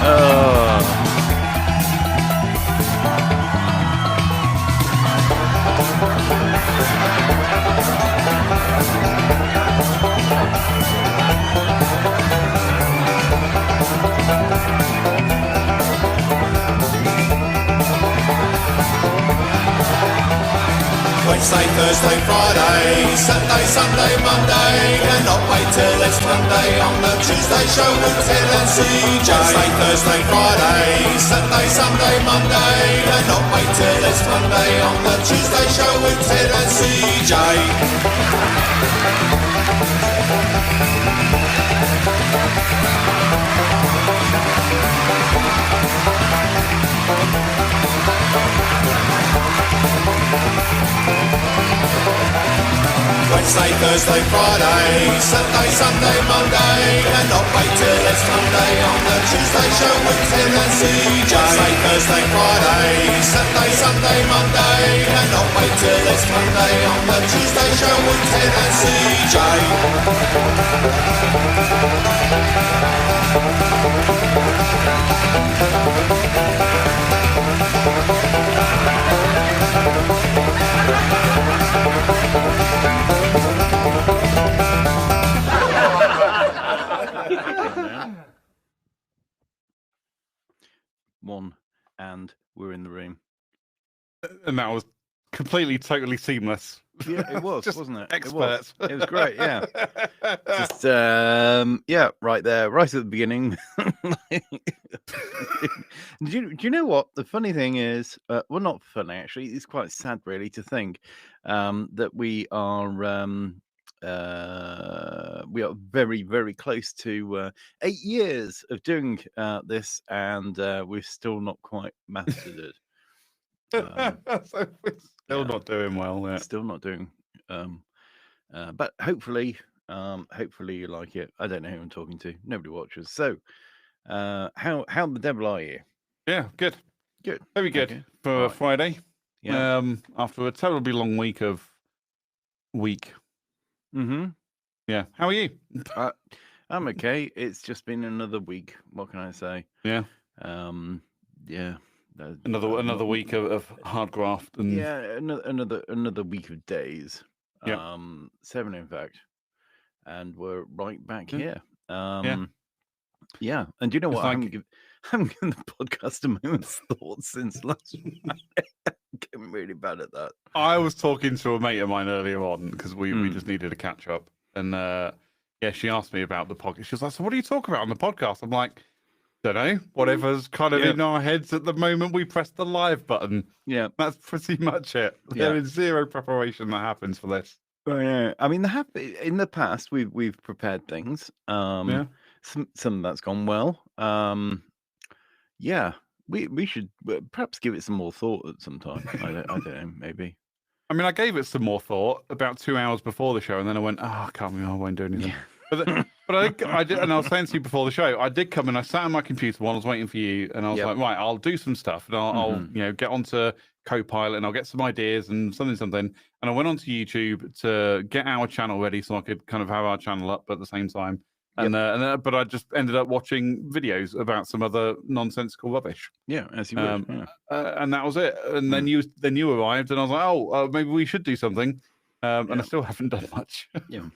Oh. Wednesday, Thursday, Friday, Saturday, Sunday, Monday, cannot wait till it's Monday on the Tuesday show with Ted and CJ. Wednesday, Thursday, Friday, Saturday, Sunday, Monday, cannot wait till it's Monday on the Tuesday show with Ted and CJ. Wednesday, Thursday, Friday, Saturday, Sunday, Monday, cannot wait till it's Monday on the Tuesday show with Ted and CJ. Wednesday, Thursday, Friday, Saturday, Sunday, Monday, cannot wait till it's Monday on the Tuesday show with Ted and CJ. One, and we're in the room. And that was completely, totally seamless. Yeah, it was, Just wasn't it? Expert. It was great, yeah. Just, yeah, right there, right at the beginning. Do you know what? The funny thing is, well, not funny, actually. It's quite sad, really, to think that we are very, very close to 8 years of doing this, and we're still not quite mastered it. So we're still not doing well. Yeah. Still not doing, but hopefully you like it. I don't know who I'm talking to. Nobody watches. So, how the devil are you? Yeah, good. Good. Very good Okay. for Right. Friday. Yeah. After a terribly long week. Mm-hmm. Yeah. How are you? I'm okay. It's just been another week. What can I say? Yeah. Yeah. Another week of hard graft and Yeah, another week of days. Yeah. 7 in fact, and we're right back Yeah. here. Yeah. Yeah, and do you know It's what? I like- haven't given the podcast a moment's thought since last week. I'm getting really bad at that. I was talking to a mate of mine earlier on because we just needed a catch up, and yeah, she asked me about the podcast. She was like, "So what do you talk about on the podcast?" I'm like, "Don't know. Whatever's kind of Yeah. in our heads at the moment. We press the live button. Yeah. That's pretty much it. There is zero preparation that happens for this." Oh, yeah. I mean, in the past we've prepared things. Yeah. Some of that's gone well. Yeah, we should perhaps give it some more thought at some time. I don't know, maybe. I mean, I gave it some more thought about 2 hours before the show, and then I went, "Oh, I can't. I won't do anything." Yeah. But I did, and I was saying to you before the show, I did come and I sat on my computer while I was waiting for you, and I was Yep. like, right, I'll do some stuff, and I'll get onto Copilot, and I'll get some ideas and something, and I went onto YouTube to get our channel ready so I could kind of have our channel up at the same time, and but I just ended up watching videos about some other nonsensical rubbish. Yeah, as you would. Yeah. And that was it. And then you arrived, and I was like, oh, maybe we should do something. And I still haven't done much. Yeah.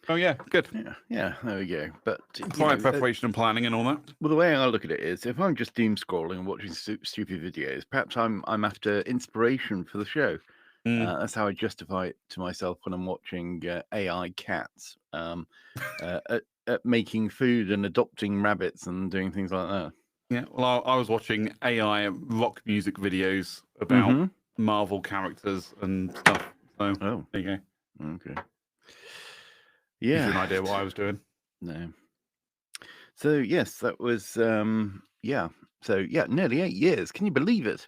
Oh yeah, good. Yeah, there we go. But Prior preparation and planning and all that. Well, the way I look at it is, if I'm just doom scrolling and watching stupid videos, perhaps I'm after inspiration for the show. That's how I justify it to myself when I'm watching AI cats at making food and adopting rabbits and doing things like that. Yeah, well, I was watching AI rock music videos about Marvel characters and stuff. So there you go. Okay. Gives Yeah. you an idea what I was doing. No. So yes, that was yeah. So yeah, nearly 8 years. Can you believe it?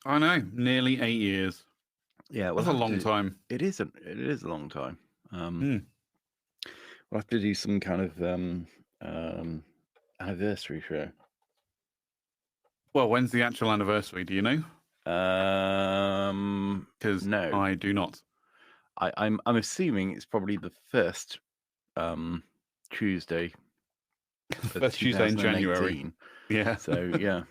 I know, nearly 8 years. Yeah, That's a long time. It is a long time. We'll have to do some kind of anniversary show. Well, when's the actual anniversary? Do you know? Because no, I do not. I'm assuming it's probably the first Tuesday. First Tuesday in January. 2018. Yeah. So yeah.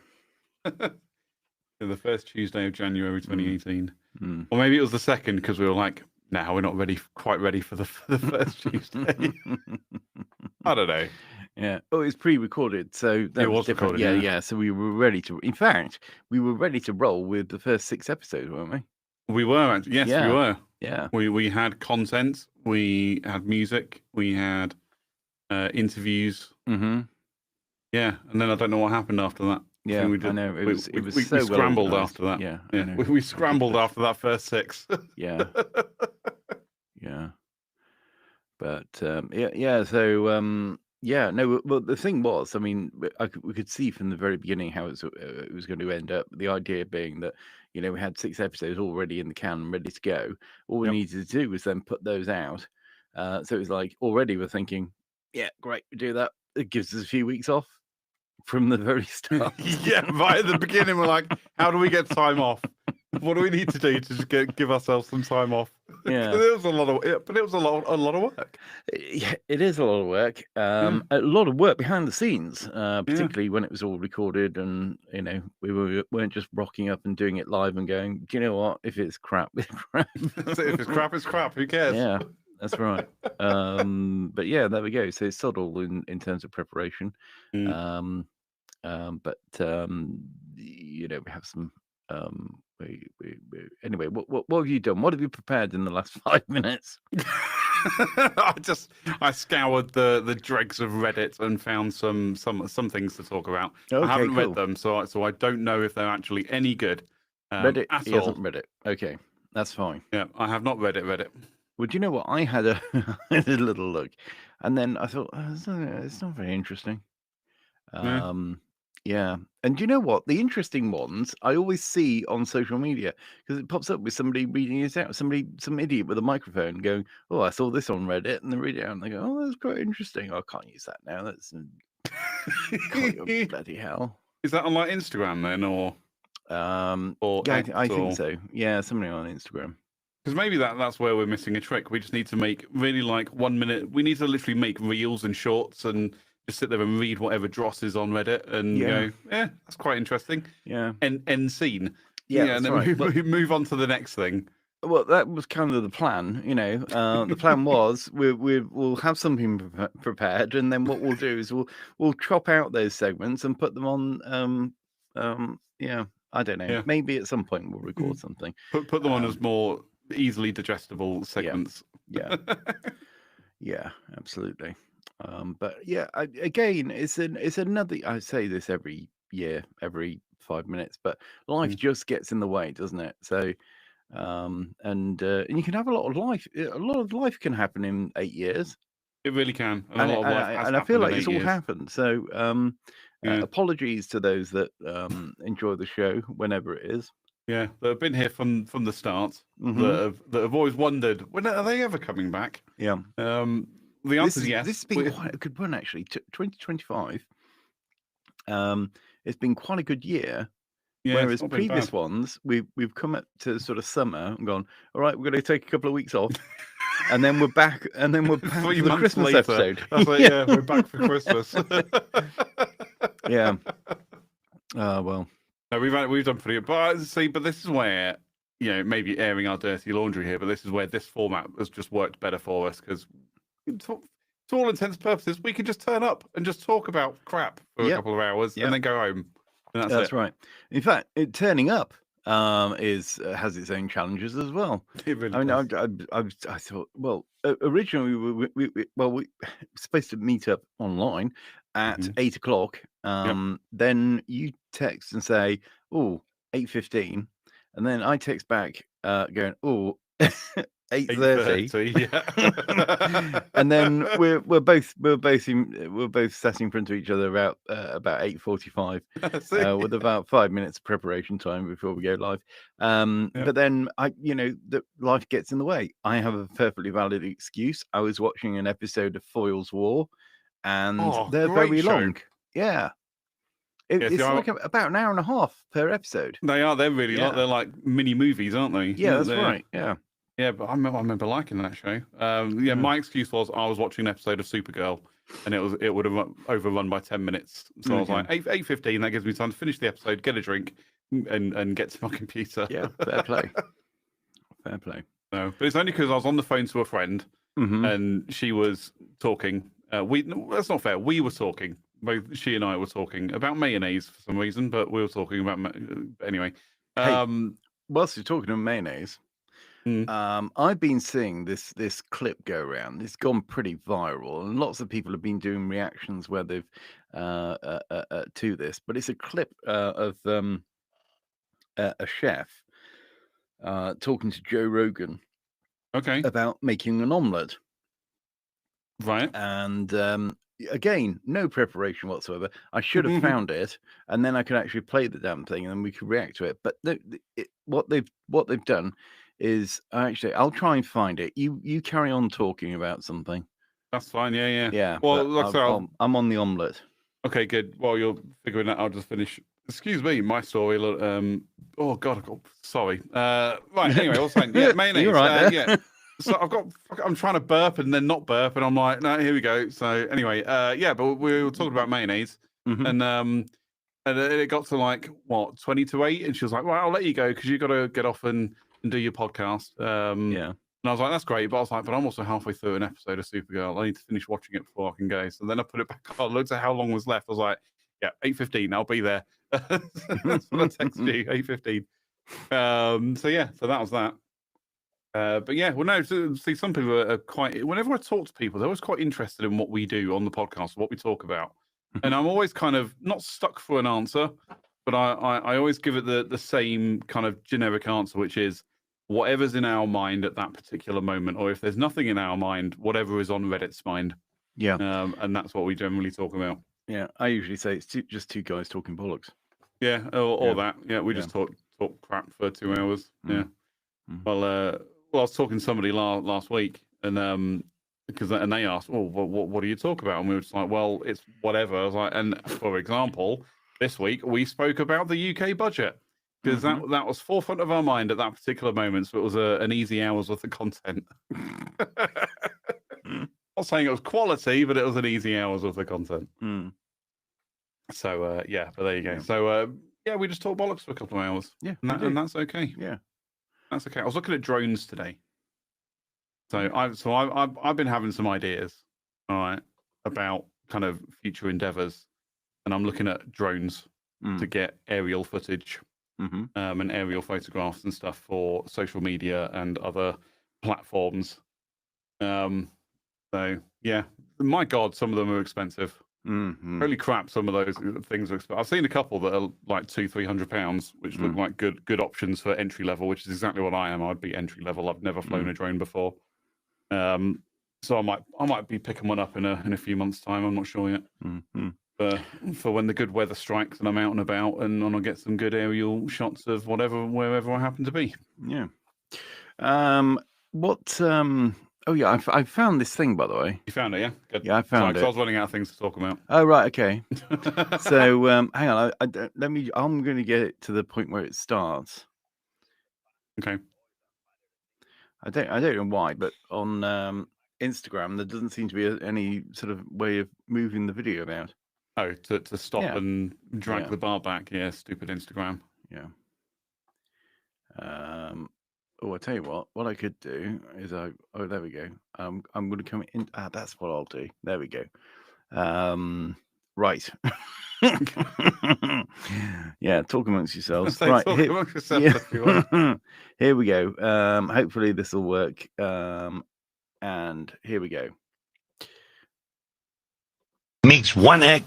The first Tuesday of January 2018. Mm. Or maybe it was the second because we were like, no, we're not quite ready for the first Tuesday. I don't know. Yeah. Oh, it's pre-recorded, so that It was different. recorded, Yeah. So we were ready to. In fact, we were ready to roll with the first 6 episodes, weren't we? We were actually. Yes, we were. Yeah. We had content. We had music. We had interviews. Mm-hmm. Yeah, and then I don't know what happened after that. Yeah, I know. It was so we scrambled well after that. Yeah, yeah. We scrambled after that first 6. Yeah. Yeah. But yeah. So yeah. No. Well, the thing was, I mean, we could see from the very beginning how it was going to end up. The idea being that we had 6 episodes already in the can, ready to go. All we needed to do was then put those out. So it was like already we're thinking, yeah, great, we do that. It gives us a few weeks off from the very start. Yeah, right at the beginning, we're like, how do we get time off? What do we need to do to just give ourselves some time off? Yeah, it was a lot of work. Yeah, it is a lot of work. A lot of work behind the scenes, particularly when it was all recorded, and we weren't just rocking up and doing it live and going, do you know what? If it's crap, it's crap. If it's crap, it's crap. Who cares? Yeah, that's right. But yeah, there we go. So it's subtle in terms of preparation. But we have some. Anyway, what have you done? What have you prepared in the last 5 minutes? I scoured the dregs of Reddit and found some things to talk about. Okay, I haven't cool. read them, so I don't know if they're actually any good. Reddit, at he all. hasn't read it. Okay, that's fine. Yeah, I have not read it. Well, do you know what? I had a little look, and then I thought, it's not very interesting. Yeah. And do you know what? The interesting ones I always see on social media because it pops up with somebody reading it out, some idiot with a microphone going, "Oh, I saw this on Reddit," and they read it out and they go, "Oh, that's quite interesting. I can't use that now. That's bloody hell." Is that on like Instagram then, or yeah, I think so. Yeah, something on Instagram. Because maybe that's where we're missing a trick. We just need to make really like 1 minute. We need to literally make reels and shorts and just sit there and read whatever dross is on Reddit and go, yeah, that's quite interesting. Yeah. End scene. Yeah, and then we move on to the next thing. Well, that was kind of the plan, The plan was we'll have something prepared, and then what we'll do is we'll chop out those segments and put them on. I don't know. Yeah. Maybe at some point we'll record something. Put them on as more easily digestible segments. Yeah. Yeah, absolutely. But yeah, again, it's another. I say this every year, every 5 minutes, but life just gets in the way, doesn't it? So, and you can have a lot of life. A lot of life can happen in 8 years. It really can, and I feel like it's all happened. So, apologies to those that enjoy the show whenever it is. Yeah, that have been here from the start. That have always wondered, when are they ever coming back? Yeah. The answer is yes. This has been quite a good one, actually. 2025. It's been quite a good year. Yeah, whereas previous ones, we've come up to sort of summer and gone, all right, we're going to take a couple of weeks off, and then we're back, for the Christmas later. Episode. That's like, yeah, we're back for Christmas. Yeah. Well. No, we've done pretty good. But this is where maybe airing our dirty laundry here, but this is where this format has just worked better for us because. To all intents and purposes, we can just turn up and just talk about crap for a couple of hours and then go home. And that's right. In fact, turning up has its own challenges as well. It really does. I thought, well, originally we were supposed to meet up online at 8 o'clock. Then you text and say, 8:15, and then I text back going, 8:30. Yeah. And then we're both sat in front of each other about 8:45 with about 5 minutes of preparation time before we go live. But then the life gets in the way. I have a perfectly valid excuse. I was watching an episode of Foyle's War, and they're very long. Yeah. It's like about an hour and a half per episode. They are. They're really long. They're like mini movies, aren't they? Yeah, that's right. Yeah. Yeah, but I remember liking that show. My excuse was I was watching an episode of Supergirl, and it would have overrun by 10 minutes. So I was like, 8:15. That gives me time to finish the episode, get a drink, and get to my computer. Yeah, fair play. Fair play. No, but it's only because I was on the phone to a friend, and she was talking. That's not fair. We were talking. Both she and I were talking about mayonnaise for some reason, but we were talking about anyway. Whilst you're talking about mayonnaise, I've been seeing this clip go around. It's gone pretty viral, and lots of people have been doing reactions where they've to this. But it's a clip of a chef talking to Joe Rogan, about making an omelette, right? And again, no preparation whatsoever. I should have found it, and then I could actually play the damn thing, and then we could react to it. But what they've done is actually, I'll try and find it. You carry on talking about something. That's fine. Yeah. Yeah. Well, I'm on the omelette. Okay, good. While you're figuring that, I'll just finish. Excuse me, my story. Oh God, sorry. Right. Anyway, I was saying, yeah, mayonnaise. You're right yeah. So I'm trying to burp and then not burp, and I'm like, no, here we go. So anyway, but we were talking about mayonnaise, and it got to like 20 to 8, and she was like, well, I'll let you go because you got to get off and do your podcast. Yeah. And I was like, that's great, but I was like, but I'm also halfway through an episode of Supergirl. I need to finish watching it before I can go. So then I put it back on, looked at how long was left. I was like, yeah, 8:15, I'll be there. That's what I texted you, 8:15. So that was that. But yeah, well, no, see, some people are quite, whenever I talk to people, they're always quite interested in what we do on the podcast, what we talk about. And I'm always kind of not stuck for an answer, but I always give it the same kind of generic answer, which is whatever's in our mind at that particular moment, or if there's nothing in our mind, whatever is on Reddit's mind. Yeah. And that's what we generally talk about. Yeah, I usually say it's just two guys talking bollocks. Yeah, or that. Yeah, we just talk crap for 2 hours. Yeah. Well, I was talking to somebody last week, and they asked, well, what do you talk about? And we were just like, well, it's whatever. I was like, and for example, this week we spoke about the UK budget because that was forefront of our mind at that particular moment. So it was an easy hour's worth of content. Not saying it was quality, but it was an easy hour's worth of content. So but there you go. So we just talk bollocks for a couple of hours. Yeah, and that's okay. Yeah. That's okay. I was looking at drones today. So I've been having some ideas, all right, about kind of future endeavors, and I'm looking at drones to get aerial footage and aerial photographs and stuff for social media and other platforms. So yeah, my God, some of them are expensive. Holy crap, some of those things are expensive. I've seen a couple that are like £200-300, which look like good options for entry level, which is exactly what I am. I'd be entry level. I've never flown a drone before, so I might be picking one up in a few months' time. I'm not sure yet. For when the good weather strikes and I'm out and about, and I'll get some good aerial shots of wherever I happen to be. Yeah. Oh yeah, I found this thing, by the way. You found it, yeah? Good. Yeah, I found it. I was running out of things to talk about. Oh right, okay. So hang on, I'm going to get it to the point where it starts. Okay. I don't know why, but on Instagram there doesn't seem to be any sort of way of moving the video about. Oh, to stop and drag the bar back. Yeah, stupid Instagram. Yeah. I tell you what I could do is there we go. I'm going to come in. That's what I'll do. There we go. Right. Yeah, talk amongst yourselves. Right. Talk amongst yourselves if you want. Here we go. Hopefully this will work. And here we go. Mix 1 egg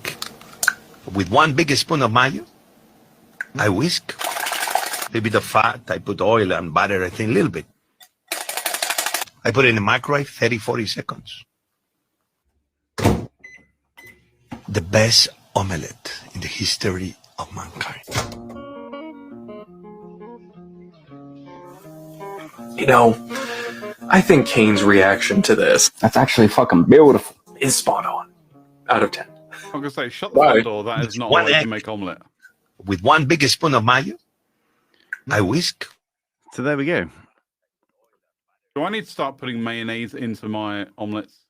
with 1 big spoon of mayo. I whisk. A little bit of fat, I put oil and butter, I think a little bit. I put it in the microwave, 30-40 seconds. The best omelette in the history of mankind. You know, I think Kane's reaction to this, that's actually fucking beautiful, is spot on. Out of 10. I'm going to say, shut the front door. That is not a way to make omelette. With 1 big spoon of mayo. I whisk. So there we go. Do I need to start putting mayonnaise into my omelettes?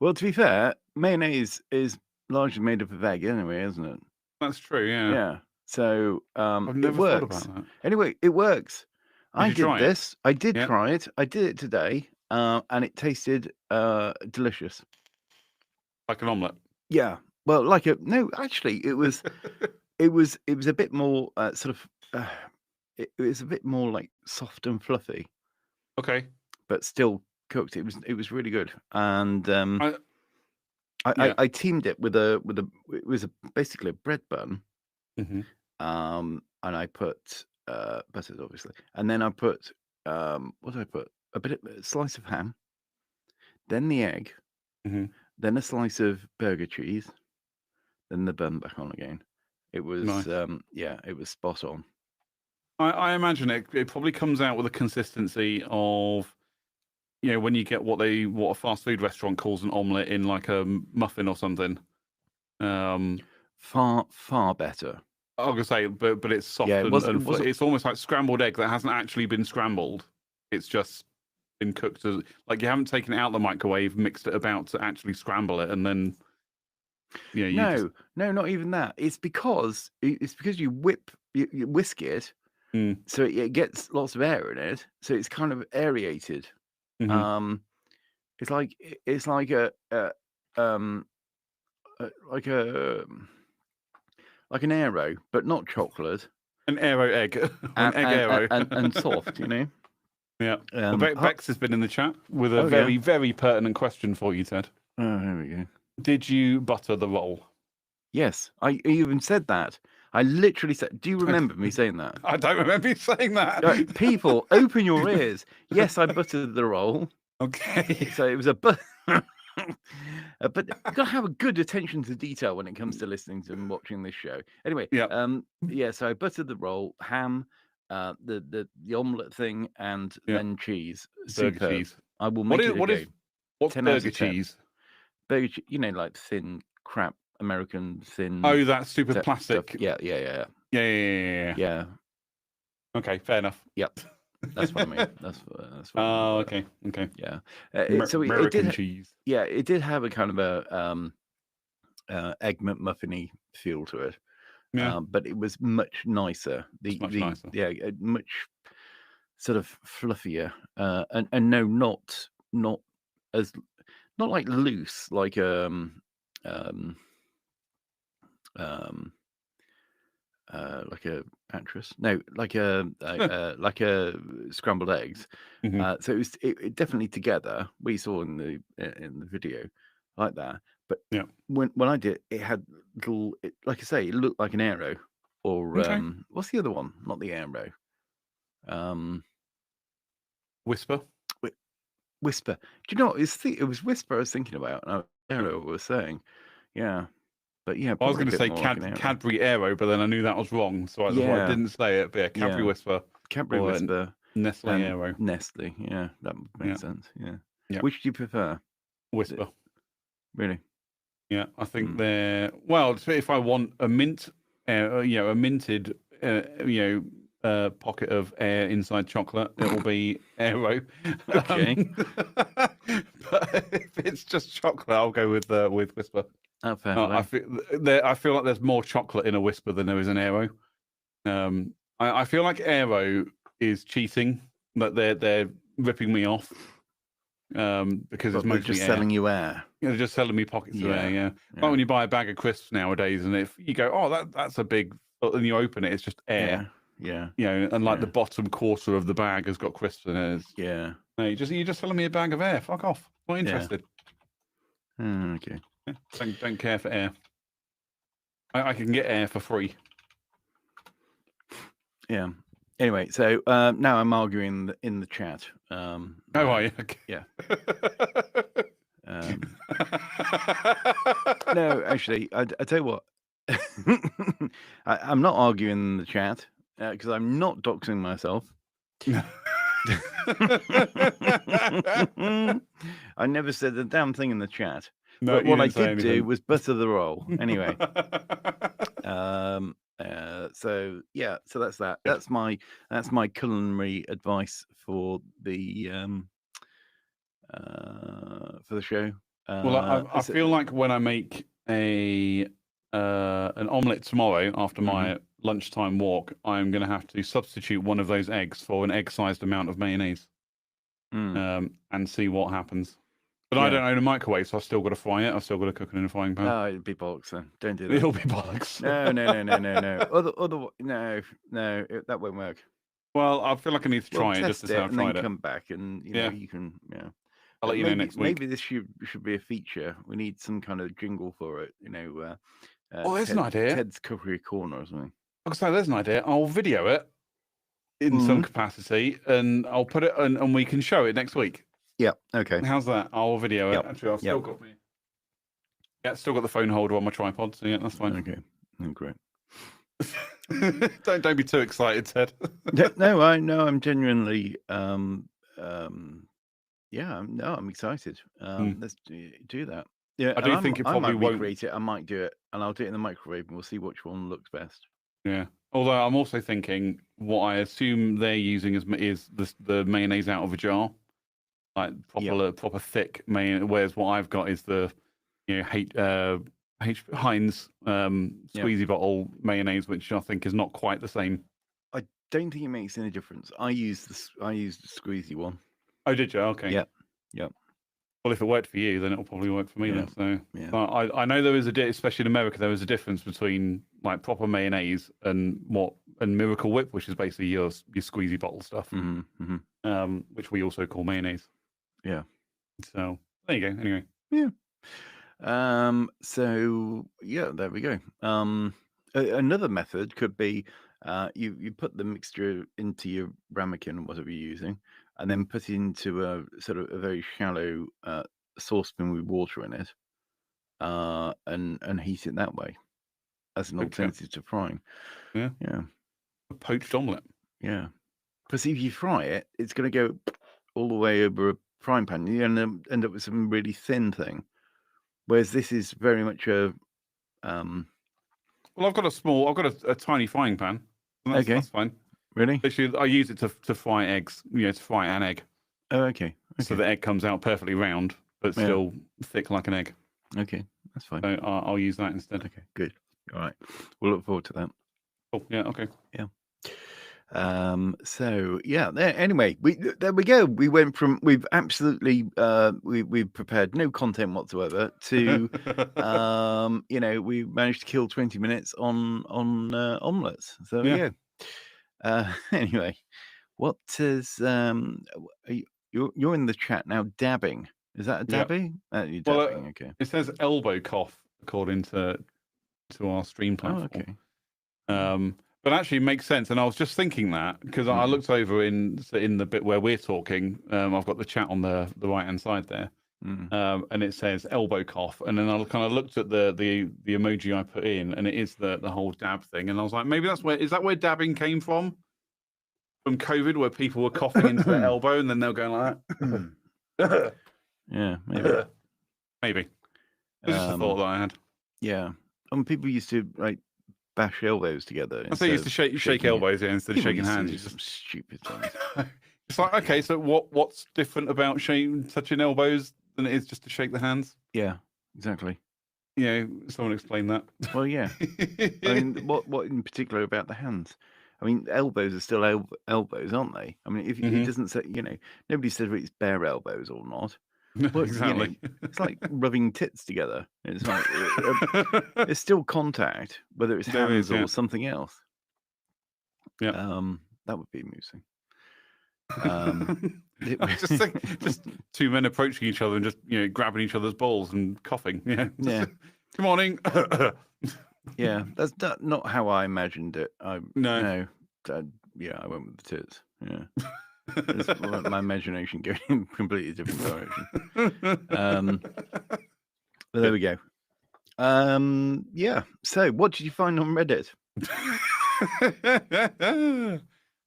Well, to be fair, mayonnaise is largely made up of egg anyway, isn't it? That's true. Yeah. Yeah. So I've it never thought works. about that. Anyway, it works. I you did try it? this. I did Yeah. try it. I did it today, and it tasted delicious. Like an omelette. Yeah. Well, like a no. Actually, it was it was a bit more sort of. It was a bit more like soft and fluffy, Okay. but still cooked. It was really good, and Yeah. I teamed it with a it was basically a bread bun, hmm and I put butter obviously, and then I put what did I put? A slice of ham, then the egg, hmm then a slice of burger cheese, then the bun back on again. It was Nice. yeah, it was spot on. I imagine it probably comes out with a consistency of, when you get what a fast food restaurant calls an omelette in like a muffin or something. Far better. I was gonna say, but it's soft Yeah, it wasn't. it's almost like scrambled egg that hasn't actually been scrambled. It's just been cooked as like you haven't taken it out of the microwave, mixed it about to actually scramble it, and then No, not even that. It's because you whisk it, so it gets lots of air in it, so it's kind of aerated. Mhm. It's like a like a like an Aero, but not chocolate. An Aero egg, an egg Aero, and soft, Yeah. Well, Bex has been in the chat with a very, very pertinent question for you, Ted. Oh, here we go. Did you butter the roll? Yes, I even said that. I literally said. Do you remember me saying that? I don't remember you saying that. People, open your ears. Yes, I buttered the roll. Okay. So it was a but. But you got to have a good attention to detail when it comes to listening to and watching this show. Anyway, Yeah. So I buttered the roll, ham, the omelette thing, and then cheese. Burger Superb. cheese. I will make it again. What's 10 out burger of 10. cheese? Burger cheese, like thin crap American thin. Oh, that stupid plastic. Stuff. Yeah. Yeah. Okay, fair enough. Yep. That's what I mean. That's what Oh, okay. Yeah. So American cheese. Yeah, it did have a kind of a egg McMuffin-y feel to it. Yeah. But it was much nicer. Much nicer. Yeah, much sort of fluffier. And no, not like loose, like like a actress. No, like a like a scrambled eggs. So it definitely together. We saw in the video like that. But when I did, it had little. Like I say, it looked like an Aero, or what's the other one? Not the Aero. Whisper. Whisper. Do you know? It was Whisper I was thinking about. Aero was saying, yeah. But yeah, I was going to say Cadbury Aero, but then I knew that was wrong, so I didn't say it. But yeah, Cadbury Whisper. Cadbury Whisper. Nestle Aero. Nestle, yeah, that makes sense. Yeah. Which do you prefer? Whisper. Really? Yeah, I think they're if I want a mint, a minted, pocket of air inside chocolate, it will be Aero. Okay. But if it's just chocolate, I'll go with Whisper. Oh, fair I feel like there's more chocolate in a Whisper than there is an Aero. I feel like Aero is cheating, that they're ripping me off. Because it's mostly just selling you air. They're just selling me pockets of air. Yeah. Like when you buy a bag of crisps nowadays, and if you go, oh, that's a big, and you open it, it's just air. Yeah. And like the bottom quarter of the bag has got crisps in it. Yeah. No, you're just selling me a bag of air. Fuck off. Not interested. Okay. Don't care for air. I can get air for free. Yeah. Anyway, so now I'm arguing in the chat. Are you? Okay. Yeah. No, actually, I tell you what. I'm not arguing in the chat because I'm not doxing myself. I never said a damn thing in the chat. No, but what I did do was butter the roll. Anyway. So that's that. That's my culinary advice for the show. Well, I feel like when I make an omelette tomorrow after my lunchtime walk, I'm going to have to substitute one of those eggs for an egg-sized amount of mayonnaise, and see what happers. But I don't own a microwave, so I've still got to fry it. I've still got to cook it in a frying pan. No, it'd be bollocks then. Don't do that. It'll be bollocks. No. No, that won't work. Well, I feel like I need to try it just to say I've tried and then it. come back and you know you can. Yeah. I'll let you know next week. Maybe this should be a feature. We need some kind of jingle for it. You know. There's an idea. Ted's Cookery Corner or something. So there's an idea. I'll video it in some capacity, and I'll put it, and we can show it next week. Yeah. Okay. How's that? I'll video it. Actually, I've still got me. Yeah, still got the phone holder on my tripod, so yeah, that's fine. Okay. Oh, great. Don't be too excited, Ted. No, I'm genuinely I'm excited. Let's do that. Yeah, I do think it probably I might won't recreate it. I might do it, and I'll do it in the microwave, and we'll see which one looks best. Yeah. Although I'm also thinking what I assume they're using is the mayonnaise out of a jar, like proper thick mayonnaise. Whereas what I've got is the Heinz squeezy bottle mayonnaise, which I think is not quite the same. I don't think it makes any difference. I used the squeezy one. Oh, did you? Okay. Yeah. Well, if it worked for you, then it'll probably work for me then. So I know there is especially in America, there is a difference between like proper mayonnaise and Miracle Whip, which is basically your squeezy bottle stuff, which we also call mayonnaise. Yeah. So there you go. Anyway. Yeah. So yeah, there we go. Another method could be you put the mixture into your ramekin, whatever you're using, and then put it into a sort of a very shallow saucepan with water in it, and heat it that way as an alternative to frying. Yeah. A poached omelette. Yeah. Because if you fry it, it's going to go all the way over a frying pan. You're going to end up with some really thin thing. Whereas this is very much a. Well, I've got a tiny frying pan. That's fine. Really? Actually, I use it to fry eggs. To fry an egg. Oh, okay. So the egg comes out perfectly round, but still thick like an egg. Okay, that's fine. So I'll use that instead. Okay, good. All right, we'll look forward to that. Oh yeah. Okay. Yeah. So yeah. Anyway, there we go. We went from we've absolutely we've prepared no content whatsoever to we managed to kill 20 minutes on omelettes. So there we go. Anyway, what is you're in the chat now dabbing? Is that a dabbing? You're dabbing, okay. It says elbow cough according to our stream platform. Oh, okay. But actually, it makes sense. And I was just thinking that because I looked over in the bit where we're talking. I've got the chat on the right hand side there, and it says elbow cough. And then I kind of looked at the emoji I put in, and it is the whole dab thing. And I was like, maybe is that where dabbing came from? From COVID, where people were coughing into their elbow, and then they're going like that. Yeah, maybe. Maybe. It's just a thought that I had. Yeah, people used to bash elbows together. I think you used to shake elbows instead of shaking hands. It's some stupid things. It's like, okay, so what's different about touching elbows than it is just to shake the hands? Yeah, exactly. Someone explain that. Well, yeah. I mean, what in particular about the hands? I mean, elbows are still elbows, aren't they? I mean, if it doesn't say, nobody says it's bare elbows or not. Well, exactly. It's like rubbing tits together. It's like it's still contact, whether it's hands or something else. Yeah, that would be amusing. Just two men approaching each other and just grabbing each other's balls and coughing. Yeah. Good morning. Yeah, that's not how I imagined it. No. Yeah, I went with the tits. Yeah. My imagination going in a completely different direction. But there we go. Yeah. So, what did you find on Reddit?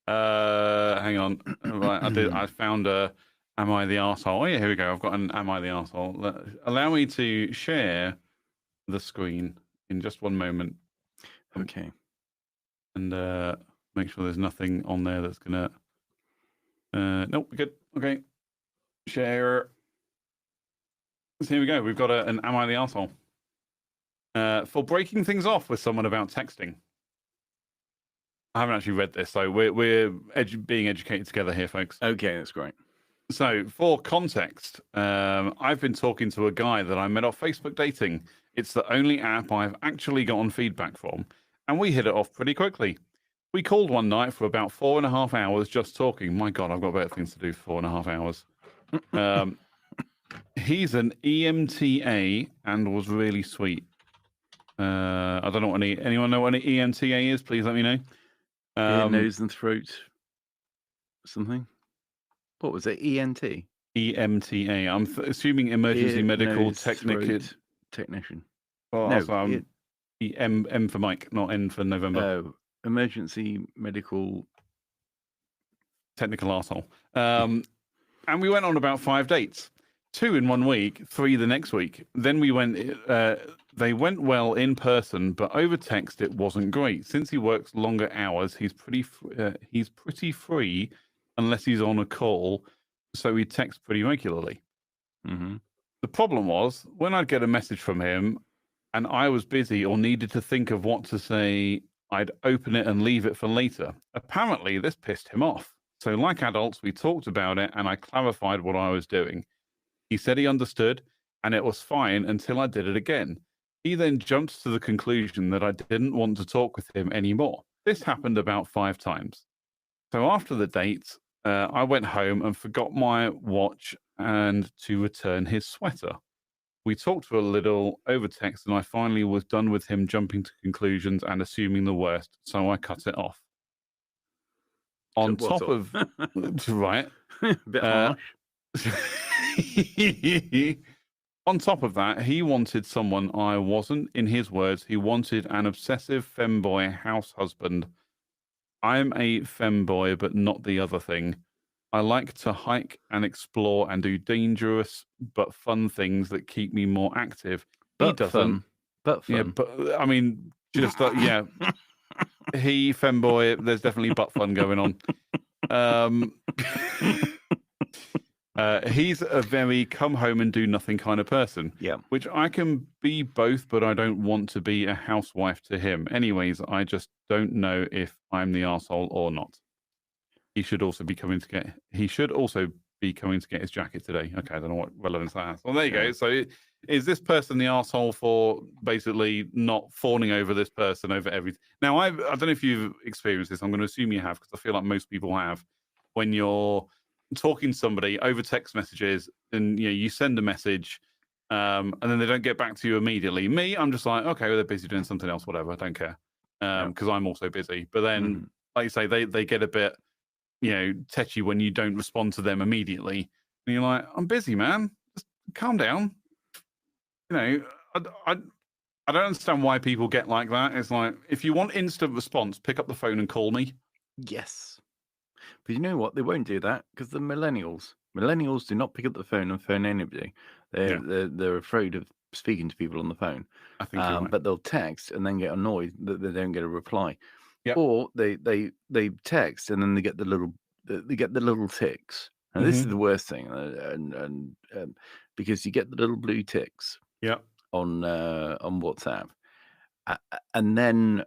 Hang on. Right, I found a "Am I the Arsehole?" Oh yeah, here we go. I've got an "Am I the Arsehole?" Allow me to share the screen in just one moment. Okay. And make sure there's nothing on there that's gonna. Nope, good. Okay. Share. So here we go. We've got an Am I the Arsehole? For breaking things off with someone about texting. I haven't actually read this, so we're being educated together here, folks. Okay, that's great. So, for context, I've been talking to a guy that I met off Facebook Dating. It's the only app I've actually gotten feedback from, and we hit it off pretty quickly. We called one night for about 4.5 hours just talking. My God, I've got better things to do for 4.5 hours. He's an EMTA and was really sweet. I don't know what anyone know what an EMTA is? Please let me know. Ear, nose, and throat. Something. What was it? ENT. EMTA. I'm assuming emergency Ear, medical nose, throat technician. Well, No, M for Mike, not N for November. Oh, emergency medical technical arsehole. And we went on about 5 dates. 2 in 1 week, 3 the next week. Then we went. They went well in person, but over text it wasn't great. Since he works longer hours, he's pretty free, unless he's on a call. So he texts pretty regularly. Mm-hmm. The problem was when I'd get a message from him, and I was busy or needed to think of what to say, I'd open it and leave it for later. Apparently, this pissed him off. So, like adults, we talked about it, and I clarified what I was doing. He said he understood, and it was fine until I did it again. He then jumped to the conclusion that I didn't want to talk with him anymore. This happened about 5 times. So after the date, I went home and forgot my watch and to return his sweater. We talked for a little over text, and I finally was done with him jumping to conclusions and assuming the worst, so I cut it off. On top of... right. Bit harsh. On top of that, he wanted someone I wasn't. In his words, he wanted an obsessive femboy house husband. I'm a femboy, but not the other thing. I like to hike and explore and do dangerous but fun things that keep me more active. He doesn't. But fun. Yeah, but I mean, just yeah. He femboy. There's definitely butt fun going on. He's a very come home and do nothing kind of person. Yeah. Which I can be both, but I don't want to be a housewife to him. Anyways, I just don't know if I'm the arsehole or not. He should also be coming to get his jacket today. Okay, I don't know what relevance that has. Well, there you go. So is this person the arsehole for basically not fawning over this person over everything? Now, I don't know if you've experienced this. I'm going to assume you have, because I feel like most people have. When you're talking to somebody over text messages and you send a message and then they don't get back to you immediately. Me, I'm just like, okay, well, they're busy doing something else, whatever, I don't care, because I'm also busy. But then like you say, they get a bit tetchy when you don't respond to them immediately, and you're like, I'm busy, man, just calm down. I don't understand why people get like that. It's like, if you want instant response, pick up the phone and call me. Yes. But you know what? They won't do that because the millennials do not pick up the phone and phone anybody. They're afraid of speaking to people on the phone. I think you're right. But they'll text and then get annoyed that they don't get a reply. Yep. Or they text and then they get the little ticks. And this is the worst thing. And because you get the little blue ticks. Yeah. On WhatsApp, and then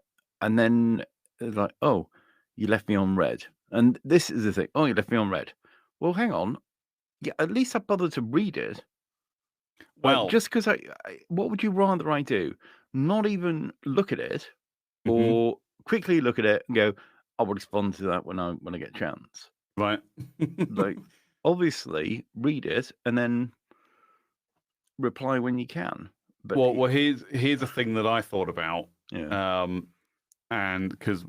it's like, oh, you left me on red. And this is the thing. Oh, you left me on red. Well, hang on. Yeah, at least I bothered to read it. Well, just because what would you rather I do? Not even look at it, or quickly look at it and go, I will respond to that when I get a chance. Right. Like, obviously, read it and then reply when you can. But well, here's a thing that I thought about. Yeah. And because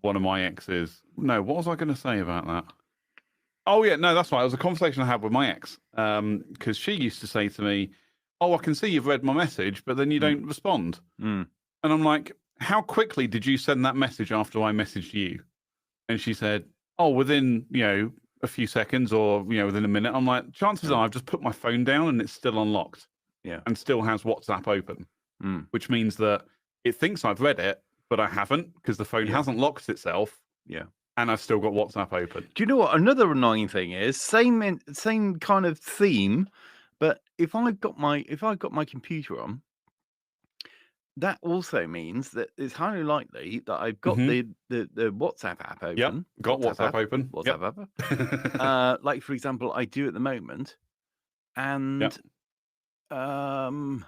one of my exes, what was I going to say about that? Oh yeah, no, that's right. It was a conversation I had with my ex, because she used to say to me, "Oh, I can see you've read my message, but then you don't respond." And I'm like, "How quickly did you send that message after I messaged you?" And she said, "Oh, within a few seconds, or within a minute." I'm like, chances are I've just put my phone down and it's still unlocked. Yeah. And still has WhatsApp open, which means that it thinks I've read it, but I haven't, because the phone hasn't locked itself. Yeah. And I've still got WhatsApp open. Do you know what another annoying thing is? Same kind of theme, But if I've got my computer on, that also means that it's highly likely that I've got the WhatsApp app open. Yep, got WhatsApp open. WhatsApp app. Like for example, I do at the moment, and oh,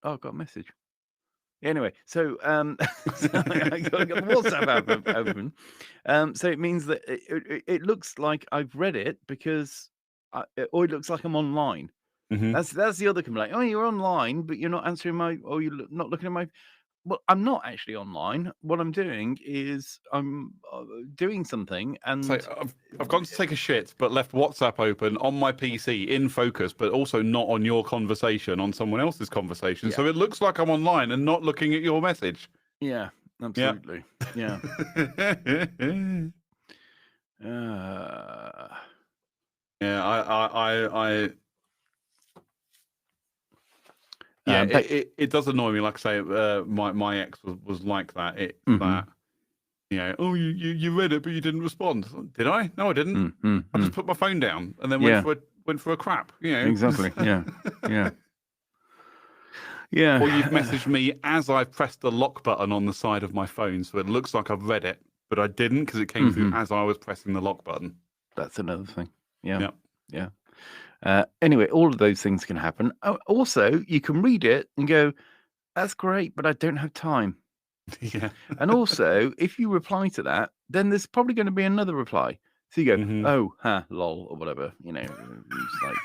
I got a message. Anyway, so I got the WhatsApp app open. So it means that it looks like I've read it because, or it looks like I'm online. That's the other complaint. Oh, you're online, but you're not answering or you're not looking at my. Well, I'm not actually online. What I'm doing is I'm doing something, and so I've gone to take a shit, but left WhatsApp open on my PC in focus, but also not on your conversation, on someone else's conversation. So it looks like I'm online and not looking at your message. Yeah, absolutely. Yeah. Yeah, it does annoy me. Like I say, my ex was like that. That oh, you read it, but you didn't respond. Did I? No, I didn't. I just put my phone down and then went for a crap. Exactly. Yeah. Yeah. Or you've messaged me as I've pressed the lock button on the side of my phone, so it looks like I've read it, but I didn't because it came through as I was pressing the lock button. That's another thing. Yeah. Anyway, all of those things can happen. Also, you can read it and go, "That's great, but I don't have time." Yeah. And also, if you reply to that, then there's probably going to be another reply. So you go, "Oh, lol," or whatever. It's like,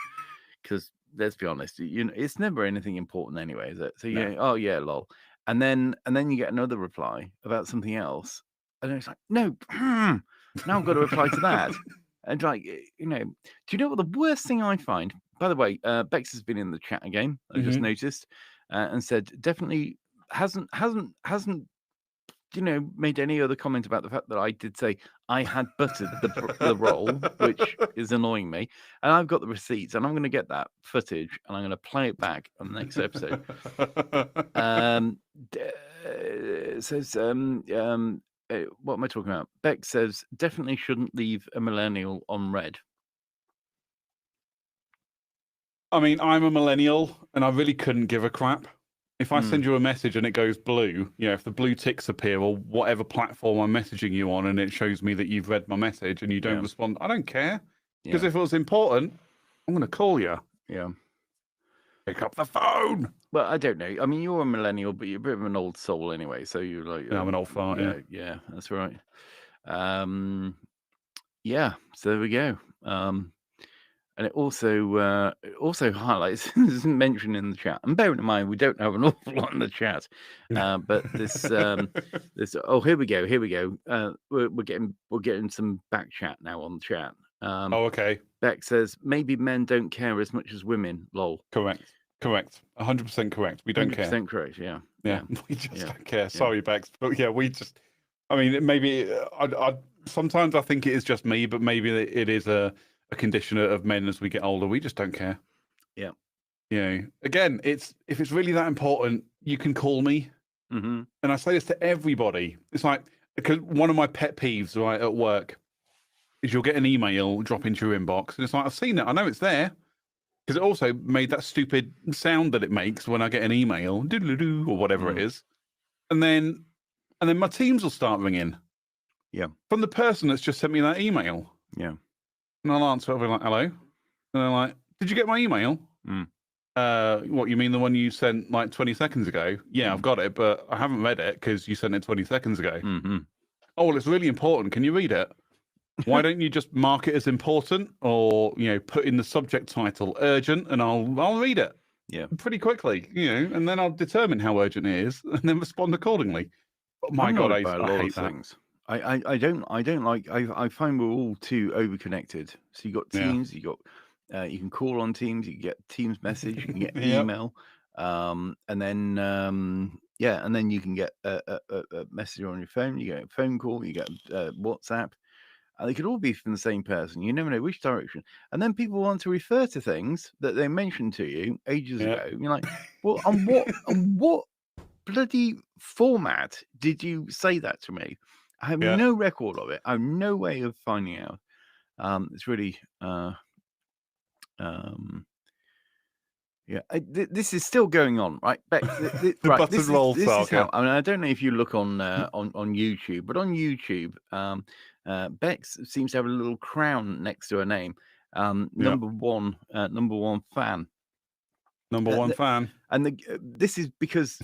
because let's be honest, it's never anything important anyway, is it? So you go, "Oh yeah, lol," and then you get another reply about something else, and then it's like, "No, now I've got to reply to that." And like, do you know what the worst thing I find? By the way, Bex has been in the chat again. I just noticed, and said definitely hasn't made any other comment about the fact that I did say I had buttered the roll, which is annoying me. And I've got the receipts, and I'm going to get that footage, and I'm going to play it back on the next episode. It says what am I talking about? Beck says definitely shouldn't leave a millennial on red. I mean, I'm a millennial, and I really couldn't give a crap. If I send you a message and it goes blue, if the blue ticks appear or whatever platform I'm messaging you on, and it shows me that you've read my message and you don't respond, I don't care. Because if it was important, I'm going to call you. Yeah. Pick up the phone. Well, I don't know. I mean, you're a millennial, but you're a bit of an old soul anyway. So you're like, I'm an old fart. Yeah, that's right. Yeah. So there we go. And it also highlights, this is mentioned in the chat. And bearing in mind, we don't have an awful lot in the chat, but this oh, here we go. We're getting some back chat now on the chat. Okay. Beck says maybe men don't care as much as women. Lol. Correct. 100% correct. We don't care. 100% correct. Yeah. We just don't care. Sorry, Bex, but we just. I mean, maybe I sometimes I think it is just me, but maybe it is a condition of men as we get older. We just don't care. Yeah. Again, if it's really that important, you can call me. And I say this to everybody. It's like, because one of my pet peeves, right, at work is you'll get an email drop into your inbox, and it's like, I've seen it. I know it's there. Because it also made that stupid sound that it makes when I get an email, doodle-doo, or whatever it is. And then my Teams will start ringing. Yeah. From the person that's just sent me that email. Yeah. And I'll answer, I'll be like, hello. And they're like, did you get my email? What, you mean the one you sent like 20 seconds ago? Yeah, I've got it, but I haven't read it because you sent it 20 seconds ago. Oh, well, it's really important. Can you read it? Why don't you just mark it as important, or put in the subject title urgent, and I'll read it. Yeah, pretty quickly. And then I'll determine how urgent it is, and then respond accordingly. But my God, I hate things. I don't like. I find we're all too overconnected. So you got Teams, you can call on Teams, you can get Teams message, you can get email, and then and then you can get a message on your phone. You get a phone call, you get WhatsApp. They could all be from the same person. You never know which direction. And then people want to refer to things that they mentioned to you ages ago. You're like, well, on what bloody format did you say that to me? I have no record of it. I have no way of finding out. It's really Yeah, this is still going on, right? Bex, The right, buttered roll this is saga. how. I mean, I don't know if you look on YouTube, but on YouTube, Bex seems to have a little crown next to her name. Number one fan. Number one fan. And this is because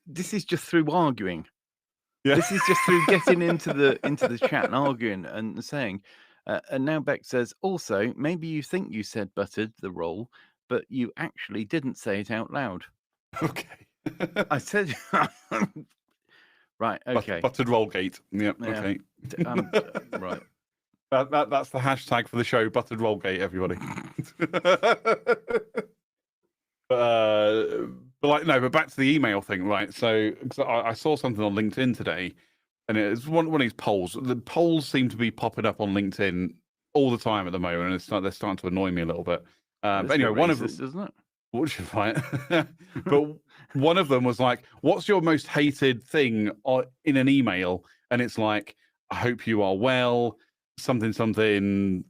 this is just through arguing. Yeah. This is just through getting into the chat and arguing and saying. And now Bex says, also, maybe you think you said buttered the roll, but you actually didn't say it out loud. Okay. I said, right, okay. Buttered rollgate. Yep. Yeah. Okay. Right. That's the hashtag for the show. Buttered rollgate, everybody. But back to the email thing, right? So I saw something on LinkedIn today, and it's one of these polls. The polls seem to be popping up on LinkedIn all the time at the moment, and they're starting to annoy me a little bit. But anyway, one of them, isn't it? which is fine. But one of them was like, "What's your most hated thing in an email?" And it's like, "I hope you are well." Something,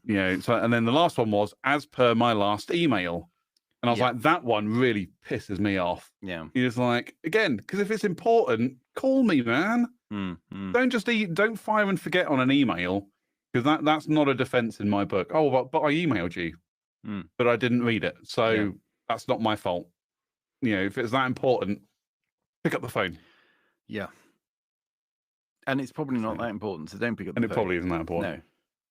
you know. So, and then the last one was, "As per my last email." And I was like, that one really pisses me off. Yeah. You're just like, again, because if it's important, call me, man. Don't fire and forget on an email, because that's not a defense in my book. Oh, but I emailed you, but I didn't read it. So that's not my fault. You know, if it's that important, pick up the phone. Yeah. And it's probably not that important, so don't pick up the phone. And it probably isn't that important. No.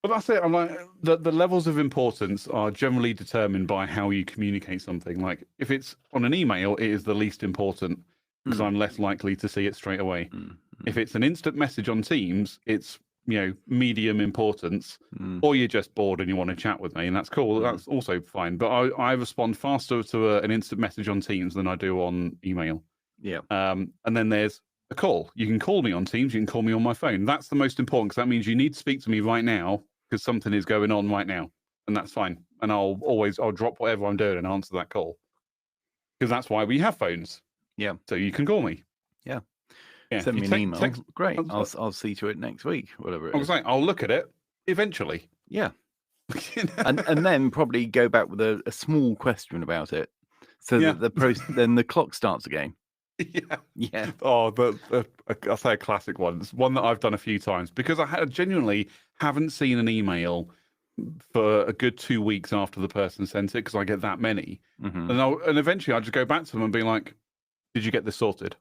But that's it. I'm like, the levels of importance are generally determined by how you communicate something. Like, if it's on an email, it is the least important because I'm less likely to see it straight away. If it's an instant message on Teams, it's, you know, medium importance, or you're just bored and you want to chat with me, and that's cool. That's also fine. But I respond faster to an instant message on Teams than I do on email. Yeah. And then there's a call. You can call me on Teams. You can call me on my phone. That's the most important, because that means you need to speak to me right now, because something is going on right now, and that's fine. And I'll drop whatever I'm doing and answer that call, because that's why we have phones. Yeah. So you can call me. Yeah. Yeah. Send me an email. Great. I'll see to it next week. Whatever. I was like, I'll look at it eventually. Yeah. and then probably go back with a small question about it, so that then the clock starts again. Yeah. Oh, I'll say a classic one. It's one that I've done a few times, because I genuinely haven't seen an email for a good 2 weeks after the person sent it, because I get that many. And eventually I just go back to them and be like, did you get this sorted?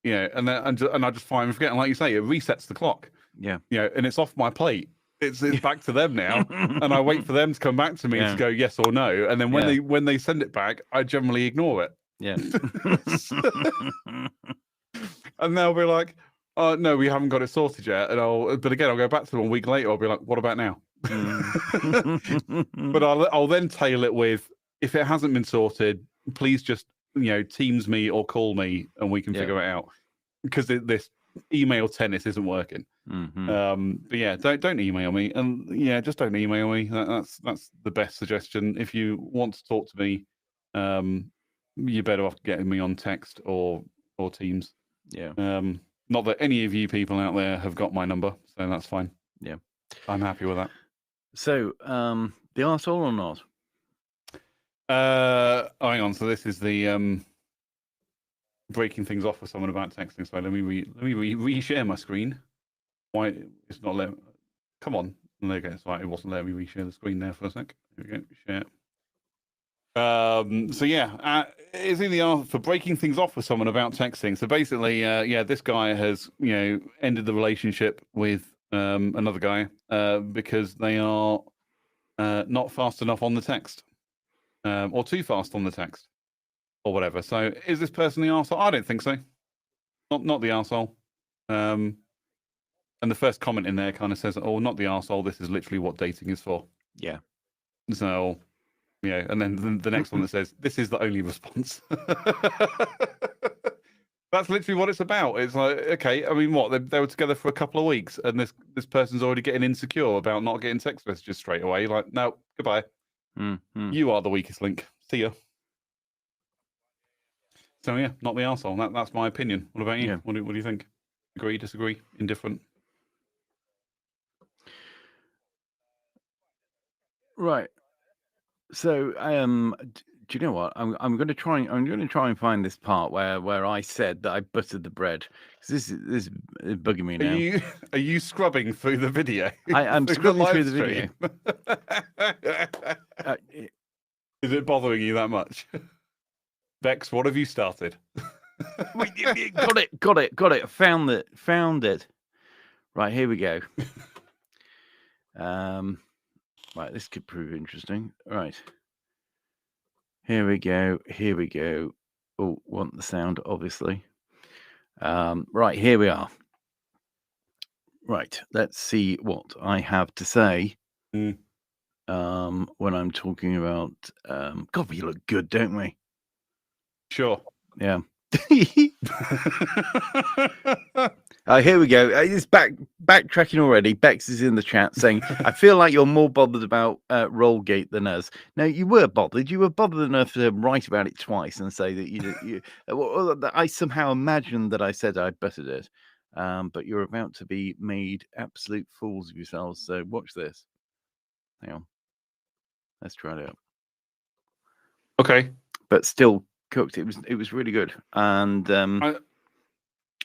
Yeah. And then I just find forget. And like you say, it resets the clock. Yeah. You know, and it's off my plate. It's back to them now, and I wait for them to come back to me to go yes or no. And then when they send it back, I generally ignore it. Yeah. And they'll be like, "Oh no, we haven't got it sorted yet." But again, I'll go back to them a week later. I'll be like, "What about now?" But I'll then tail it with, "If it hasn't been sorted, please just, you know, Teams me or call me, and we can figure it out." Because this email tennis isn't working. But yeah, don't email me, and just don't email me. That's the best suggestion. If you want to talk to me, you're better off getting me on text or Teams. Yeah. Not that any of you people out there have got my number, so that's fine. Yeah. I'm happy with that. So, the arsehole or not? Hang on. So this is the breaking things off with someone about texting. So let me reshare my screen. Why it's not letting? Come on. There you go. It's right. It wasn't letting me reshare the screen there for a sec. Here we go. Share. So yeah, is in the for breaking things off with someone about texting. So basically, this guy has ended the relationship with another guy because they are not fast enough on the text, or too fast on the text, or whatever. So is this person the arsehole? I don't think so. Not the arsehole. And the first comment in there kind of says, "Oh, not the arsehole. This is literally what dating is for." Yeah. So. Yeah, and then the next one that says, "This is the only response." That's literally what it's about. It's like, okay, I mean, what they were together for a couple of weeks, and this person's already getting insecure about not getting text messages straight away. Like, no, goodbye. You are the weakest link. See ya. So yeah, not the arsehole. That's my opinion. What about you? Yeah. What do you think? Agree, disagree, indifferent? Right. So, do you know what? I'm going to try. I'm going to try and find this part where I said that I buttered the bread, because this is bugging me now. Are you scrubbing through the video? I'm through scrubbing through the stream? Is it bothering you that much? Bex, what have you started? Got it. Found it. Right, here we go. Right, this could prove interesting. Right. Here we go. Oh, want the sound, obviously. Right, here we are. Right, let's see what I have to say. When I'm talking about God, we look good, don't we? Sure. Yeah. Here we go. It's backtracking already. Bex is in the chat saying, I feel like you're more bothered about Rollgate than us. No, you were bothered. You were bothered enough to write about it twice and say that you I somehow imagined that I said I buttered it. But you're about to be made absolute fools of yourselves. So watch this. Hang on. Let's try it out. Okay. But still cooked. It was really good. And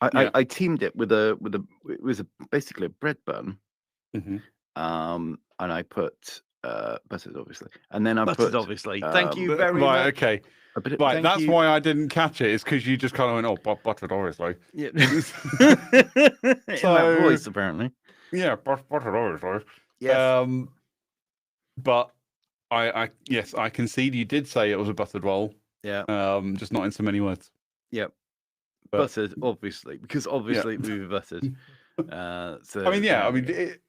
I teamed it with it was basically a bread bun. Mm-hmm. And I put buttered, obviously. And then I Buttered, put obviously. Thank you very much. Right, okay. Right, that's why I didn't catch it. It's because you just kind of went, "Oh, buttered, obviously." Yeah. So, that voice, apparently. Yeah, buttered, obviously. Yes. But yes, I concede you did say it was a buttered roll. Yeah. Just not in so many words. Yep. Buttered, obviously, because obviously we were buttered. So I mean,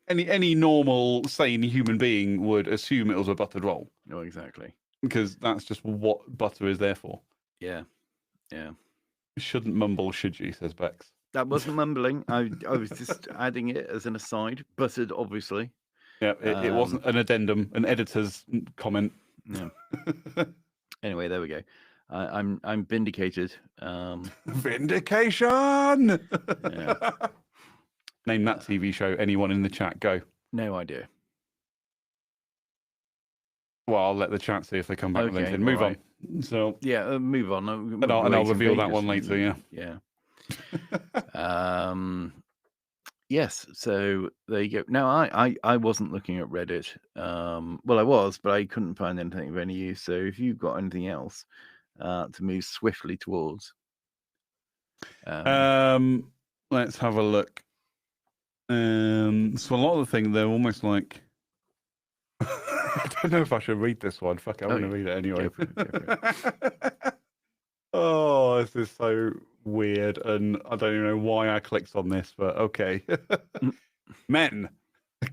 any normal, sane human being would assume it was a buttered roll. No, exactly. Because that's just what butter is there for. Yeah. Shouldn't mumble, should you? Says Bex. That wasn't mumbling. I was just adding it as an aside. Buttered, obviously. Yeah, it wasn't an addendum, an editor's comment. Yeah. Anyway, there we go. I'm vindicated. Vindication. Yeah. Name that TV show. Anyone in the chat, go. No idea. Well, I'll let the chat see if they come back with anything. Move on. So yeah, move on. And I'll reveal that one later. Yeah. Yes. So there you go. Now I wasn't looking at Reddit. Well, I was, but I couldn't find anything of any use. So if you've got anything else to move swiftly towards, let's have a look. So a lot of the things they're almost like. I don't know if I should read this one. Fuck, I'm going to read it anyway. Go for it. Oh, this is so weird, and I don't even know why I clicked on this, but okay. Men,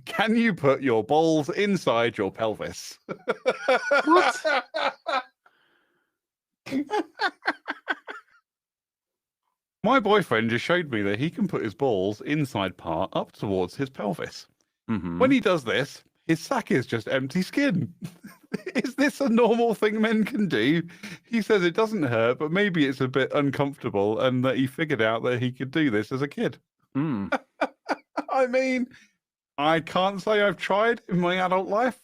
can you put your balls inside your pelvis? What? My boyfriend just showed me that he can put his balls inside part up towards his pelvis. Mm-hmm. When he does this, his sack is just empty skin. Is this a normal thing men can do? He says it doesn't hurt, but maybe it's a bit uncomfortable, and that he figured out that he could do this as a kid. Mm. I mean, I can't say I've tried in my adult life.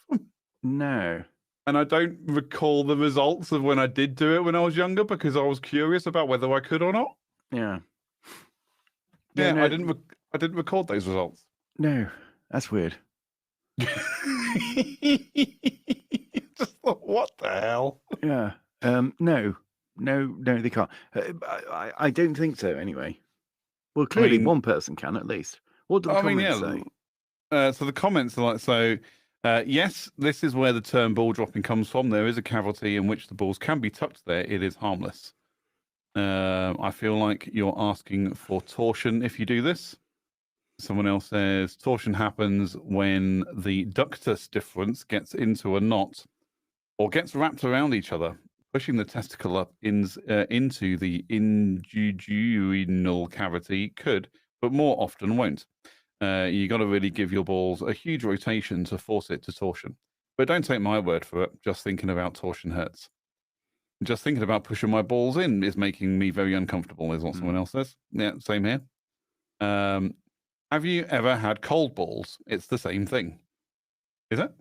No. And I don't recall the results of when I did do it when I was younger, because I was curious about whether I could or not. Yeah. Yeah, no. I didn't record those results. No, that's weird. Just thought, what the hell? Yeah. No, they can't. I don't think so. Anyway. Well, clearly one person can at least. What do the comments say? So the comments are like, yes, this is where the term ball dropping comes from. There is a cavity in which the balls can be tucked there. It is harmless. I feel like you're asking for torsion if you do this. Someone else says torsion happens when the ductus difference gets into a knot or gets wrapped around each other, pushing the testicle up into the inguinal cavity could, but more often won't. You got to really give your balls a huge rotation to force it to torsion. But don't take my word for it. Just thinking about torsion hurts. Just thinking about pushing my balls in is making me very uncomfortable, is what someone else says. Yeah, same here. Have you ever had cold balls? It's the same thing. Is it?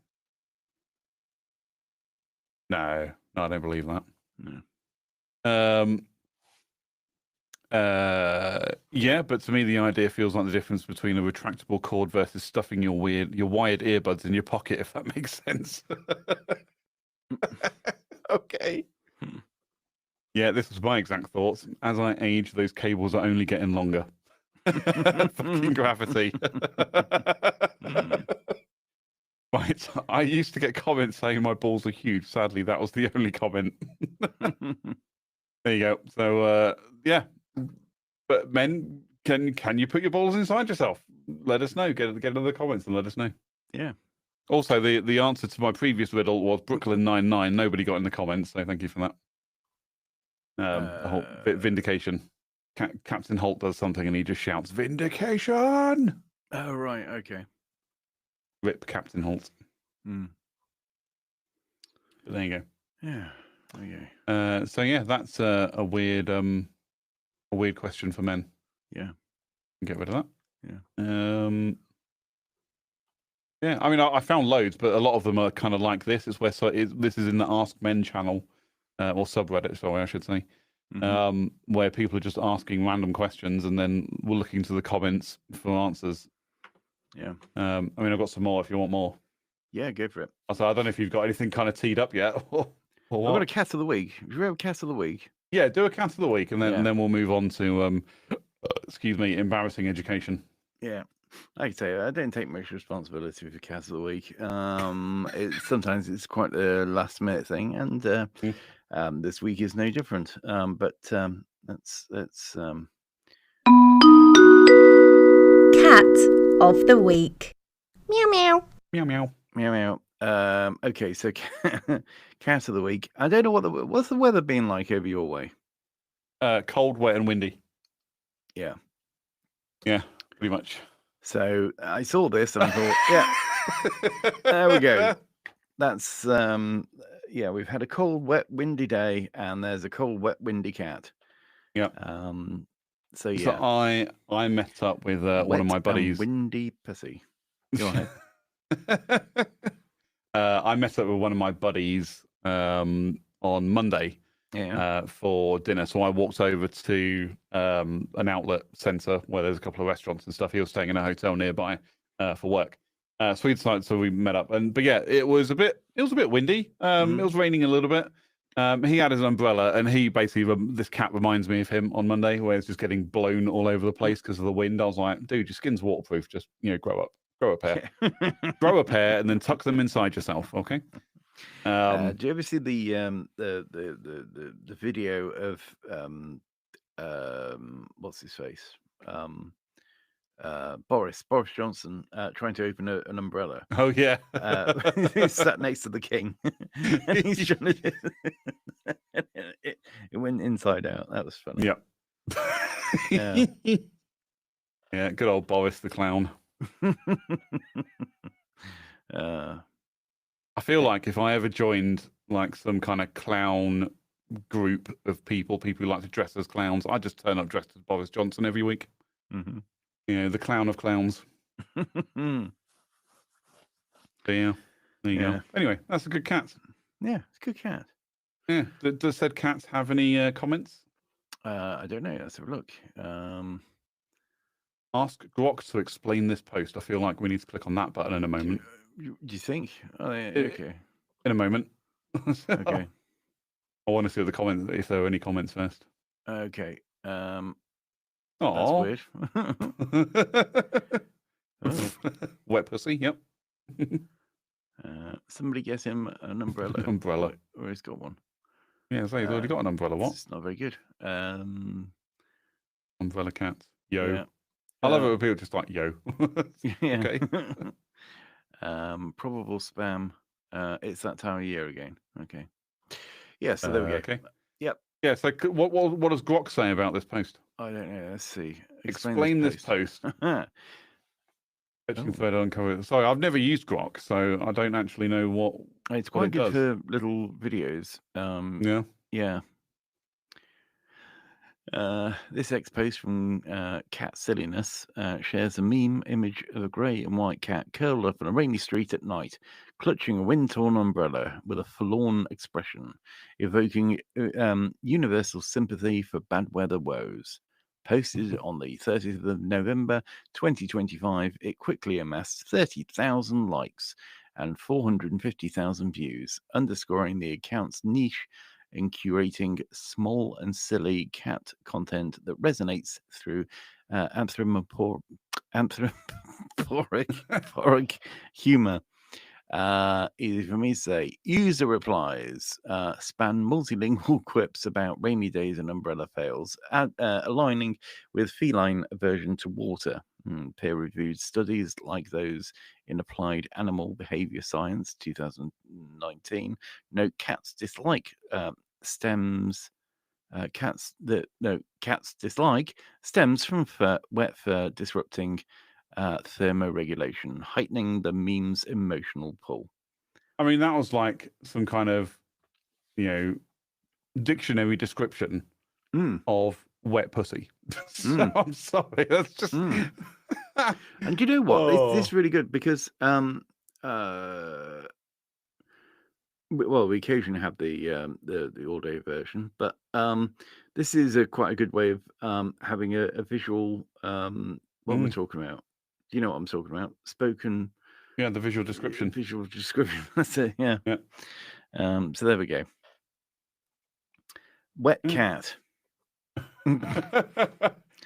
No, I don't believe that. No. Yeah, but to me the idea feels like the difference between a retractable cord versus stuffing your wired earbuds in your pocket, if that makes sense. Okay. Yeah, this was my exact thoughts. As I age, those cables are only getting longer. Fucking gravity. Right. I used to get comments saying my balls are huge. Sadly, that was the only comment. There you go. So yeah. But men, can you put your balls inside yourself? Let us know. Get into the comments and let us know. Yeah. Also, the answer to my previous riddle was Brooklyn 99. Nobody got in the comments, so thank you for that. The whole bit vindication. Captain Holt does something and he just shouts vindication. Oh right, okay. Rip Captain Holt. Mm. But there you go. Yeah. Okay. So yeah, that's a weird question for men. Yeah. Get rid of that. Yeah. Yeah, I mean, I found loads, but a lot of them are kind of like this. It's where this is in the Ask Men channel, or subreddit, sorry, I should say, where people are just asking random questions, and then we're looking to the comments for answers. Yeah. I mean, I've got some more if you want more. Yeah, go for it. So I don't know if you've got anything kind of teed up yet. Or what? I've got a cat of the week. Have you ever a cat of the week? Yeah, do a cat of the week, and then Yeah. and then we'll move on to excuse me, embarrassing education. Yeah. Like I say, I don't take much responsibility for cat of the week. Sometimes it's quite a last minute thing, and this week is no different. But that's Cat of the week. Meow meow. Meow meow. meow meow. Okay, so cat of the week. I don't know what's the weather been like over your way. Cold, wet, and windy. Yeah. Yeah, pretty much. So I saw this and I thought, yeah, there we go. That's yeah, we've had a cold, wet, windy day, and there's a cold, wet, windy cat. Yeah. So yeah. So I met up with one of my buddies. Windy pussy. Go ahead. I met up with one of my buddies on Monday for dinner. So I walked over to an outlet centre where there's a couple of restaurants and stuff. He was staying in a hotel nearby for work. So we decided, so we met up, but yeah, it was a bit windy. It was raining a little bit. He had his umbrella, and he basically, this cat reminds me of him on Monday, where it's just getting blown all over the place because of the wind. I was like, dude, your skin's waterproof. Just grow a pair, grow a pair, and then tuck them inside yourself. Okay. Do you ever see the video of what's his face? Boris Johnson trying to open an umbrella. Oh yeah, he's sat next to the king, and he's trying to. It went inside out. That was funny. Yep. Yeah, good old Boris the clown. I feel like if I ever joined like some kind of clown group of people who like to dress as clowns, I'd just turn up dressed as Boris Johnson every week. Mm-hmm. The clown of clowns. Yeah, there you go. Anyway, that's a good cat. Yeah, it's a good cat. Yeah. Does said cat have any comments? I don't know. Let's have a look. Ask Grok to explain this post. I feel like we need to click on that button in a moment. Do you think? Oh, yeah, okay. In a moment. Okay. I want to see the comments, if there are any comments first. Okay. That's Oh, weird. Oh. Wet pussy. Yep. Somebody get him an umbrella. Umbrella. Or he's got one. Yeah, so he's already got an umbrella. What? It's not very good. Umbrella cat. Yo. Yeah. I love it when people just like yo. Yeah. Okay. Probable spam. It's that time of year again. Okay. Yeah. So there we go. Okay. Yep. Yeah. So what does Grok say about this post? I don't know. Let's see. Explain this post. Further uncover. Sorry, I've never used Grok, so I don't actually know what. It's quite good does. for little videos. Yeah. Yeah. This ex post from Cat Silliness shares a meme image of a grey and white cat curled up on a rainy street at night, clutching a wind-torn umbrella with a forlorn expression, evoking universal sympathy for bad weather woes. Posted on the 30th of November 2025, it quickly amassed 30,000 likes and 450,000 views, underscoring the account's niche in curating small and silly cat content that resonates through anthropomorphic humor. Easy for me to say. User replies span multilingual quips about rainy days and umbrella fails, aligning with feline aversion to water. Peer-reviewed studies like those in Applied Animal Behavior Science 2019 note cats dislike cats dislike stems from wet fur disrupting thermoregulation, heightening the meme's emotional pull. I mean, that was like some kind of, dictionary description of wet pussy. So, I'm sorry, that's just. And do you know what? This is really good because well, we occasionally have the all-day version, but this is quite a good way of having a visual what we're talking about. Do you know what I'm talking about? Spoken. Yeah, the visual description. Visual description. That's it. Yeah. Yeah. So there we go. Wet cat. I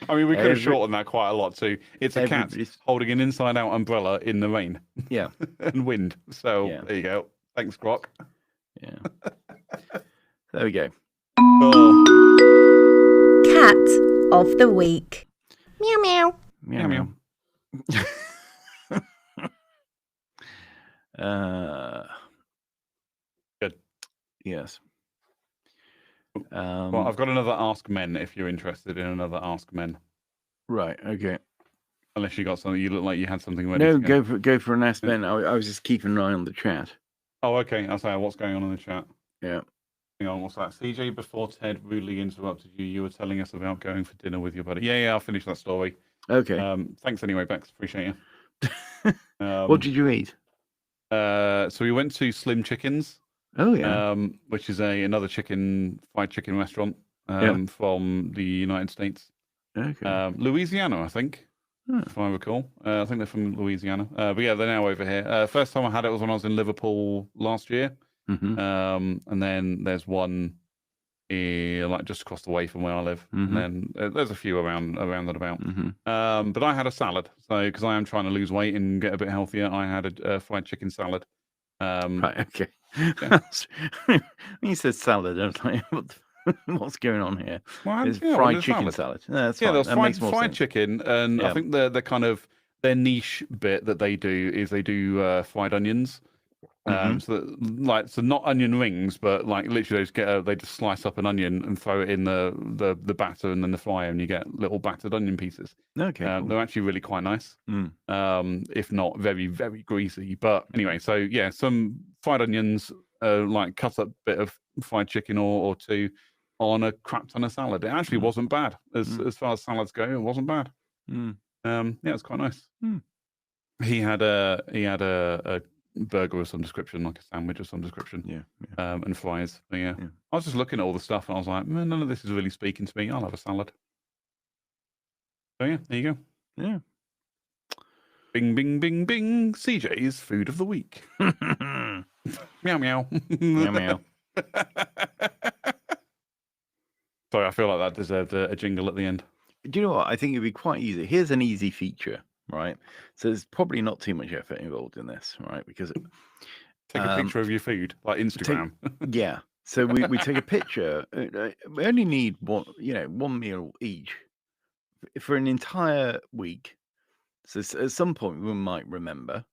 mean, we could have shortened that quite a lot too. It's a cat holding an inside-out umbrella in the rain. Yeah. And wind. So there you go. Thanks, Grok. Yeah. There we go. Cat of the week. Meow meow. Meow meow. Good. Yes. Well, I've got another Ask Men if you're interested in another Ask Men. Right. Okay. Unless you got something, you look like you had something ready. No, go for an Ask Men. I was just keeping an eye on the chat. Oh, okay. I'll say what's going on in the chat. Yeah. Hang on, what's that? CJ, before Ted rudely interrupted you, you were telling us about going for dinner with your buddy. Yeah, I'll finish that story. Okay. Thanks anyway, Bex. Appreciate you. What did you eat? So we went to Slim Chickens. Oh yeah. Which is another fried chicken restaurant from the United States. Okay. Louisiana, I think, if I recall. I think they're from Louisiana. But yeah, they're now over here. First time I had it was when I was in Liverpool last year. And then there's one like just across the way from where I live. And then there's a few around and about. But I had a salad. So because I am trying to lose weight and get a bit healthier, I had a fried chicken salad. Right. Okay. Yeah. When you said salad, I was like, what's going on here? Well, it's fried chicken salad. No, that's fine. There's that fried chicken, and I think the kind of their niche bit that they do is they do fried onions. So not onion rings, but like literally they just slice up an onion and throw it in the batter and then the fryer, and you get little battered onion pieces. Okay, cool. They're actually really quite nice. If not very, very greasy. But anyway, so yeah, some fried onions, like cut up bit of fried chicken or two on a crap ton of salad. It actually wasn't bad as far as salads go. It wasn't bad. Yeah, it's quite nice. He had a burger of some description, like a sandwich of some description, and fries. But yeah, I was just looking at all the stuff and I was like, man, none of this is really speaking to me. I'll have a salad. So yeah, there you go. Yeah. Bing, bing, bing, bing. CJ's food of the week. Meow, meow. Meow, meow. Sorry, I feel like that deserved a jingle at the end. Do you know what? I think it'd be quite easy. Here's an easy feature, right? So there's probably not too much effort involved in this, right? Because take a picture of your food, like Instagram. Yeah. So we take a picture. We only need one meal each for an entire week. So at some point we might remember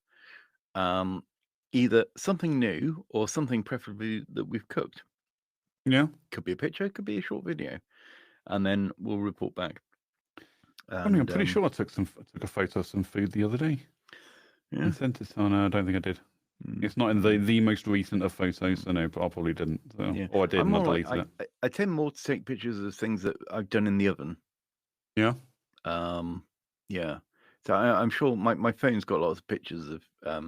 either something new or something preferably that we've cooked. Yeah. Could be a picture, could be a short video. And then we'll report back. I'm pretty sure I took a photo of some food the other day. Yeah. And sent it on. I don't think I did. It's not in the most recent of photos, so no, I probably didn't. So. Yeah. Or I did, I'm and I more like, deleted it. I tend more to take pictures of things that I've done in the oven. Yeah. Yeah. So I'm sure my phone's got lots of pictures of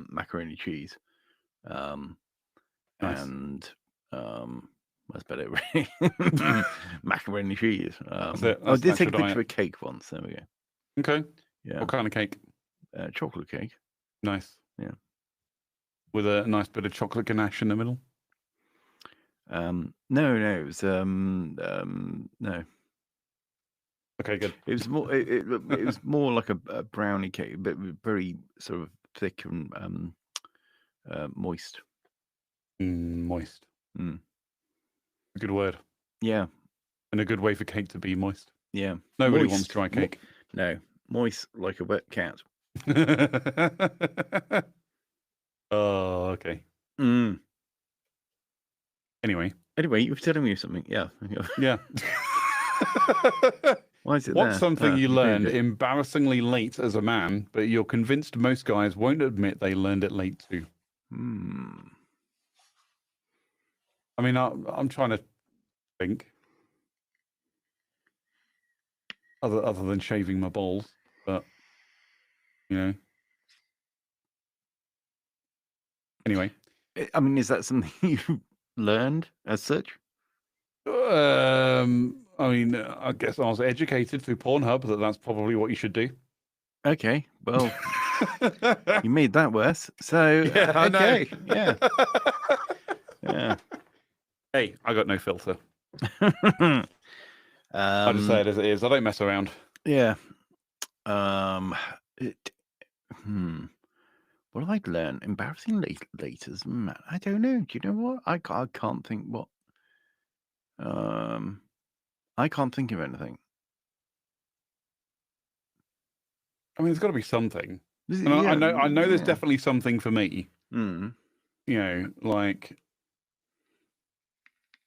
macaroni cheese. Nice. And that's about it, really. Macaroni cheese. That's it. I That's did take a natural picture of a diet. cake once. There we go. Okay. Yeah. What kind of cake? Chocolate cake. Nice. Yeah. With a nice bit of chocolate ganache in the middle. No, it was no. Okay, good. It was more. It was more like a brownie cake, but very sort of thick and moist. Moist. Mm. A good word. Yeah. And a good way for cake to be moist. Yeah. Nobody Moist. wants dry cake. No, moist like a wet cat. Oh, okay. Mm. Anyway, you were telling me something. Yeah. yeah. Why is it What's there? something you moved learned it. embarrassingly late as a man, but you're convinced most guys won't admit they learned it late too? I mean, I'm trying to think. Other than shaving my balls, but you know. Anyway, I mean, is that something you learned as such? I mean, I guess I was educated through Pornhub that that's probably what you should do. Okay, well, you made that worse. So, Yeah, I know. okay, yeah. Yeah. Hey, I got no filter. I I just say it as it is. I don't mess around. Yeah. What have I learned? Embarrassing late as man. I don't know. Do you know what? I can't think what. I can't think of anything. I mean, there's got to be something. And Yeah, I know there's yeah. definitely something for me. Mm. You know, like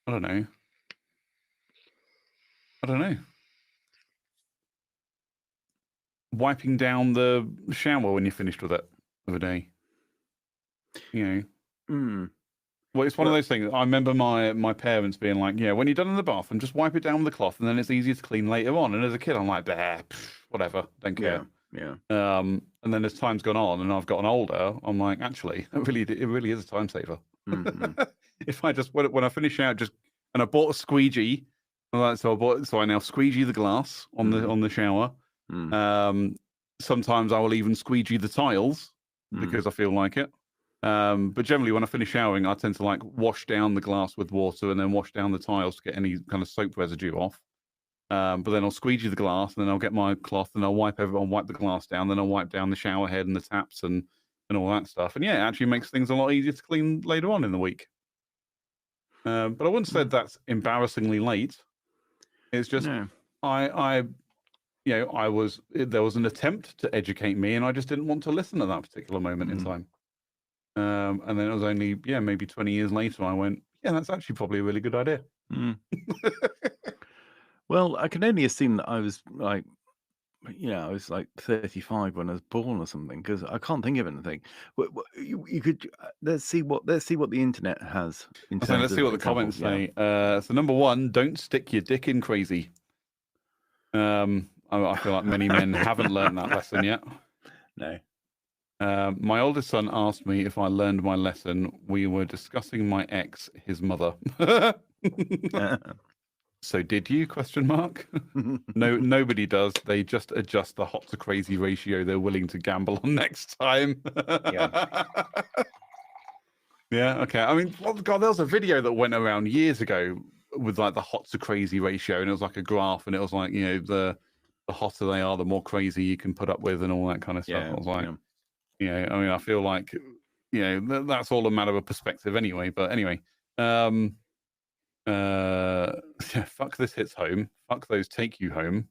I don't know. Wiping down the shower when you're finished with it of a day. You know. Mm. Well, it's one of those things. I remember my parents being like, "Yeah, when you're done in the bathroom, just wipe it down with a cloth, and then it's easier to clean later on." And as a kid, I'm like, "Bah, whatever, don't care." Yeah. And then as time's gone on, and I've gotten older, I'm like, actually, it really is a time saver. Mm-hmm. If I just when I finish out, and I bought a squeegee, so I now squeegee the glass on the shower. Mm. Sometimes I will even squeegee the tiles because I feel like it. But generally, when I finish showering, I tend to like wash down the glass with water and then wash down the tiles to get any kind of soap residue off. But then I'll squeegee the glass, and then I'll get my cloth, and I'll wipe the glass down, then I'll wipe down the shower head and the taps and all that stuff. And yeah, it actually makes things a lot easier to clean later on in the week. But I wouldn't say that's embarrassingly late. It's just there was an attempt to educate me, and I just didn't want to listen at that particular moment in time. And then it was only maybe 20 years later I went, yeah, that's actually probably a really good idea. Well, I can only assume that I was like, I was like 35 when I was born or something, because I can't think of anything. You could let's see what the internet has in terms Let's of see what the examples. comments say. So number 1, don't stick your dick in crazy. I feel like many men haven't learned that lesson yet. No. My oldest son asked me if I learned my lesson. We were discussing my ex, his mother. So did you? ? No, nobody does. They just adjust the hot to crazy ratio they're willing to gamble on next time. Yeah. Okay. I mean, God, there was a video that went around years ago with like the hot to crazy ratio, and it was like a graph, and it was like, the hotter they are, the more crazy you can put up with, and all that kind of stuff. I was like, I mean, I feel like, that's all a matter of perspective anyway. But anyway, fuck this hits home. Fuck those take you home.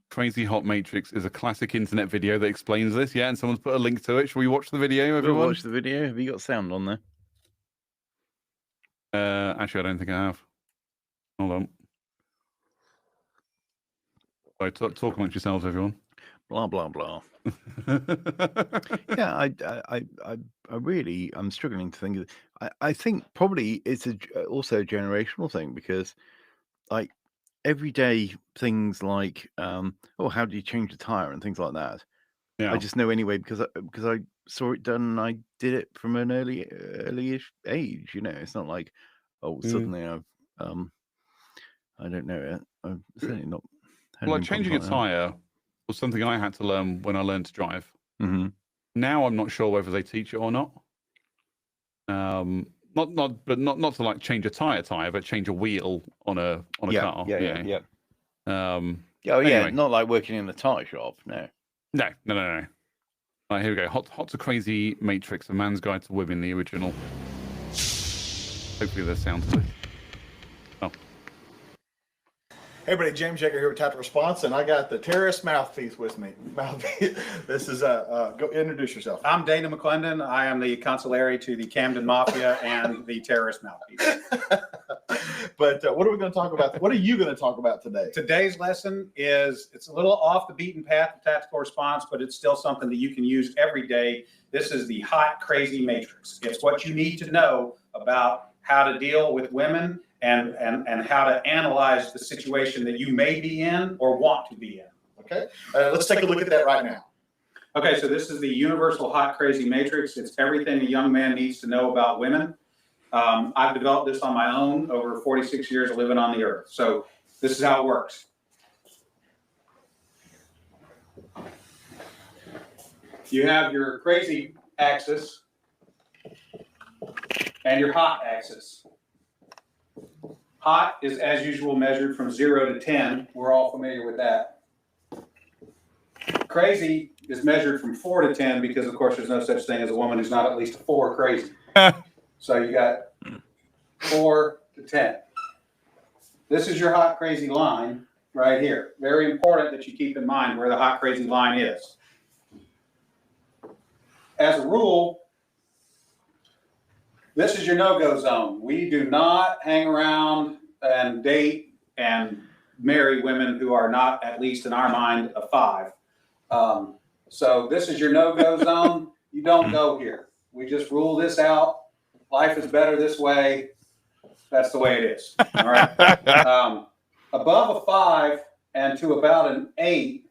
Crazy Hot Matrix is a classic internet video that explains this. Yeah, and someone's put a link to it. Shall we watch the video, everyone? We'll watch the video. Have you got sound on there? Actually, I don't think I have. Hold on. Right, talk amongst yourselves, everyone. blah blah blah. Yeah, I'm struggling to think of. I think probably it's also a generational thing because like everyday things like how do you change a tire and things like that. Yeah. I just know anyway because I saw it done and I did it from an early-ish age. You know, it's not like suddenly I've I don't know. I've certainly not. Like changing a tire was something I had to learn when I learned to drive. Mm-hmm. Now I'm not sure whether they teach it or not. Not to like change a tire, but change a wheel on a car. Yeah. Anyway. Not like working in the tire shop. No. No. All right, here we go. Hot to Crazy Matrix: A Man's Guide to Women, the original. Hopefully there's sound to it. Oh. Hey everybody, James Yeager here with Tactical Response, and I got the terrorist mouthpiece with me. This is go introduce yourself. I'm Dana McClendon. I am the consigliere to the Camden Mafia and the terrorist mouthpiece. But what are we going to talk about? What are you going to talk about today? Today's lesson it's a little off the beaten path of tactical response, but it's still something that you can use every day. This is the hot, crazy matrix. It's what you need to know about how to deal with women and how to analyze the situation that you may be in or want to be in. Okay, let's take a look at that right now. Okay, so this is the universal hot, crazy matrix. It's everything a young man needs to know about women. I've developed this on my own over 46 years of living on the earth. So this is how it works. You have your crazy axis and your hot axis. Hot is, as usual, measured from 0 to 10. We're all familiar with that. Crazy is measured from 4 to 10 because, of course, there's no such thing as a woman who's not at least a 4 crazy. So you got 4 to 10. This is your hot, crazy line right here. Very important that you keep in mind where the hot, crazy line is. As a rule, this is your no-go zone. We do not hang around and date and marry women who are not, at least in our mind, a 5. So this is your no-go zone. You don't go here. We just rule this out. Life is better this way. That's the way it is. All right. Above a 5 and to about an 8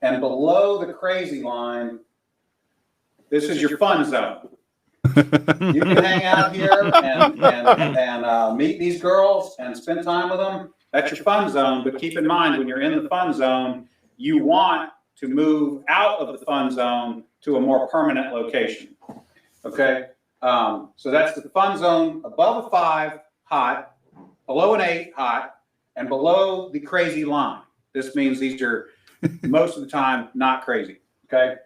and below the crazy line, this is your fun zone. You can hang out here and meet these girls and spend time with them. That's your fun zone. But keep in mind, when you're in the fun zone, you want to move out of the fun zone to a more permanent location. Okay? So that's the fun zone above a 5, hot, below an 8, hot, and below the crazy line. This means these are most of the time not crazy. Okay?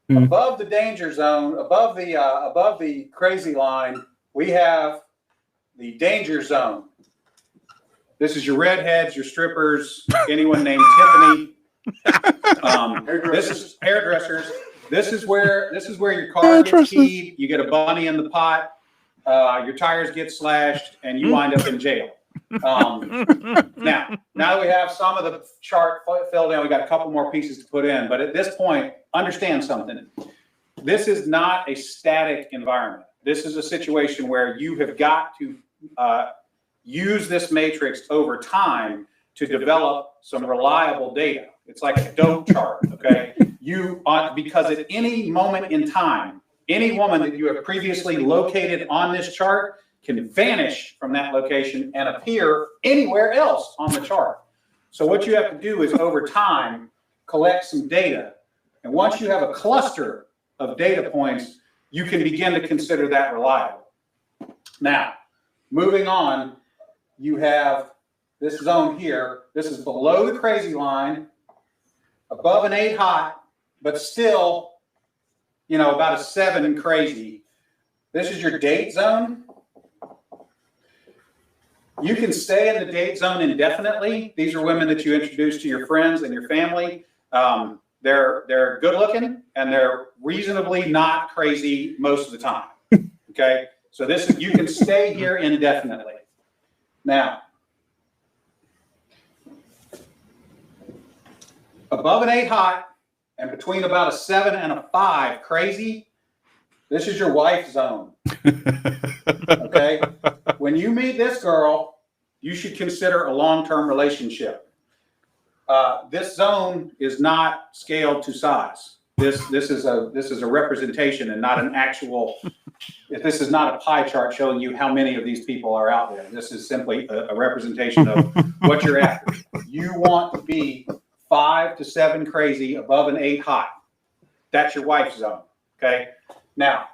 Above the danger zone, above the crazy line, we have the danger zone. This is your redheads, your strippers, anyone named Tiffany. This is hairdressers. This is where your car gets keyed. You get a bunny in the pot. Your tires get slashed, and you wind up in jail. Now that we have some of the chart filled in, we got a couple more pieces to put in. But at this point, understand something. This is not a static environment. This is a situation where you have got to use this matrix over time to develop some reliable data. It's like a dope chart, okay? Because at any moment in time, any woman that you have previously located on this chart can vanish from that location and appear anywhere else on the chart. So what you have to do is over time, collect some data. And once you have a cluster of data points, you can begin to consider that reliable. Now, moving on, you have this zone here. This is below the crazy line, above an 8 hot, but still, about a 7 crazy. This is your date zone. You can stay in the date zone indefinitely. These are women that you introduce to your friends and your family. They're good looking and they're reasonably not crazy most of the time. Okay, so you can stay here indefinitely. Now, above an 8 hot and between about a 7 and a 5 crazy, this is your wife's zone. Okay? When you meet this girl, you should consider a long-term relationship. This zone is not scaled to size. This is a representation and not an actual. This is not a pie chart showing you how many of these people are out there. This is simply a representation of what you're after. You want to be 5 to 7 crazy, above an 8 hot. That's your wife's zone. Okay. Now,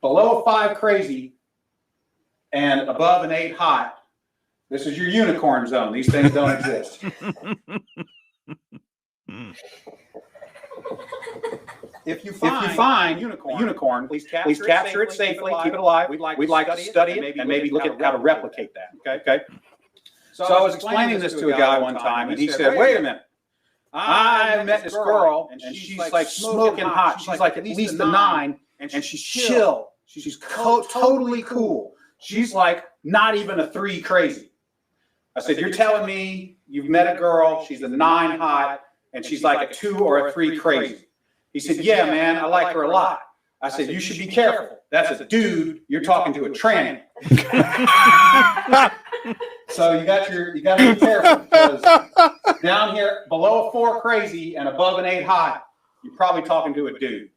below a 5 crazy and above an 8 hot, this is your unicorn zone. These things don't exist. If you find unicorn, please capture it safely, keep it alive. We'd like to study it and maybe look at how to replicate that. Okay. So I was explaining this to a guy one time, and he said, "Wait a minute. I met this girl, and she's like smoking hot. She's like at least a 9, and she's chill. She's totally cool. She's like not even a 3 crazy." I said, "You're telling me you've met a girl, she's a 9 hot, and she's like a 2 or a 3 crazy?" He said, "Yeah, man, I like her a lot." I said, "You should be careful. That's a dude. You're talking to a tranny." So you got to be careful, because down here below a 4 crazy and above an 8 hot, you're probably talking to a dude.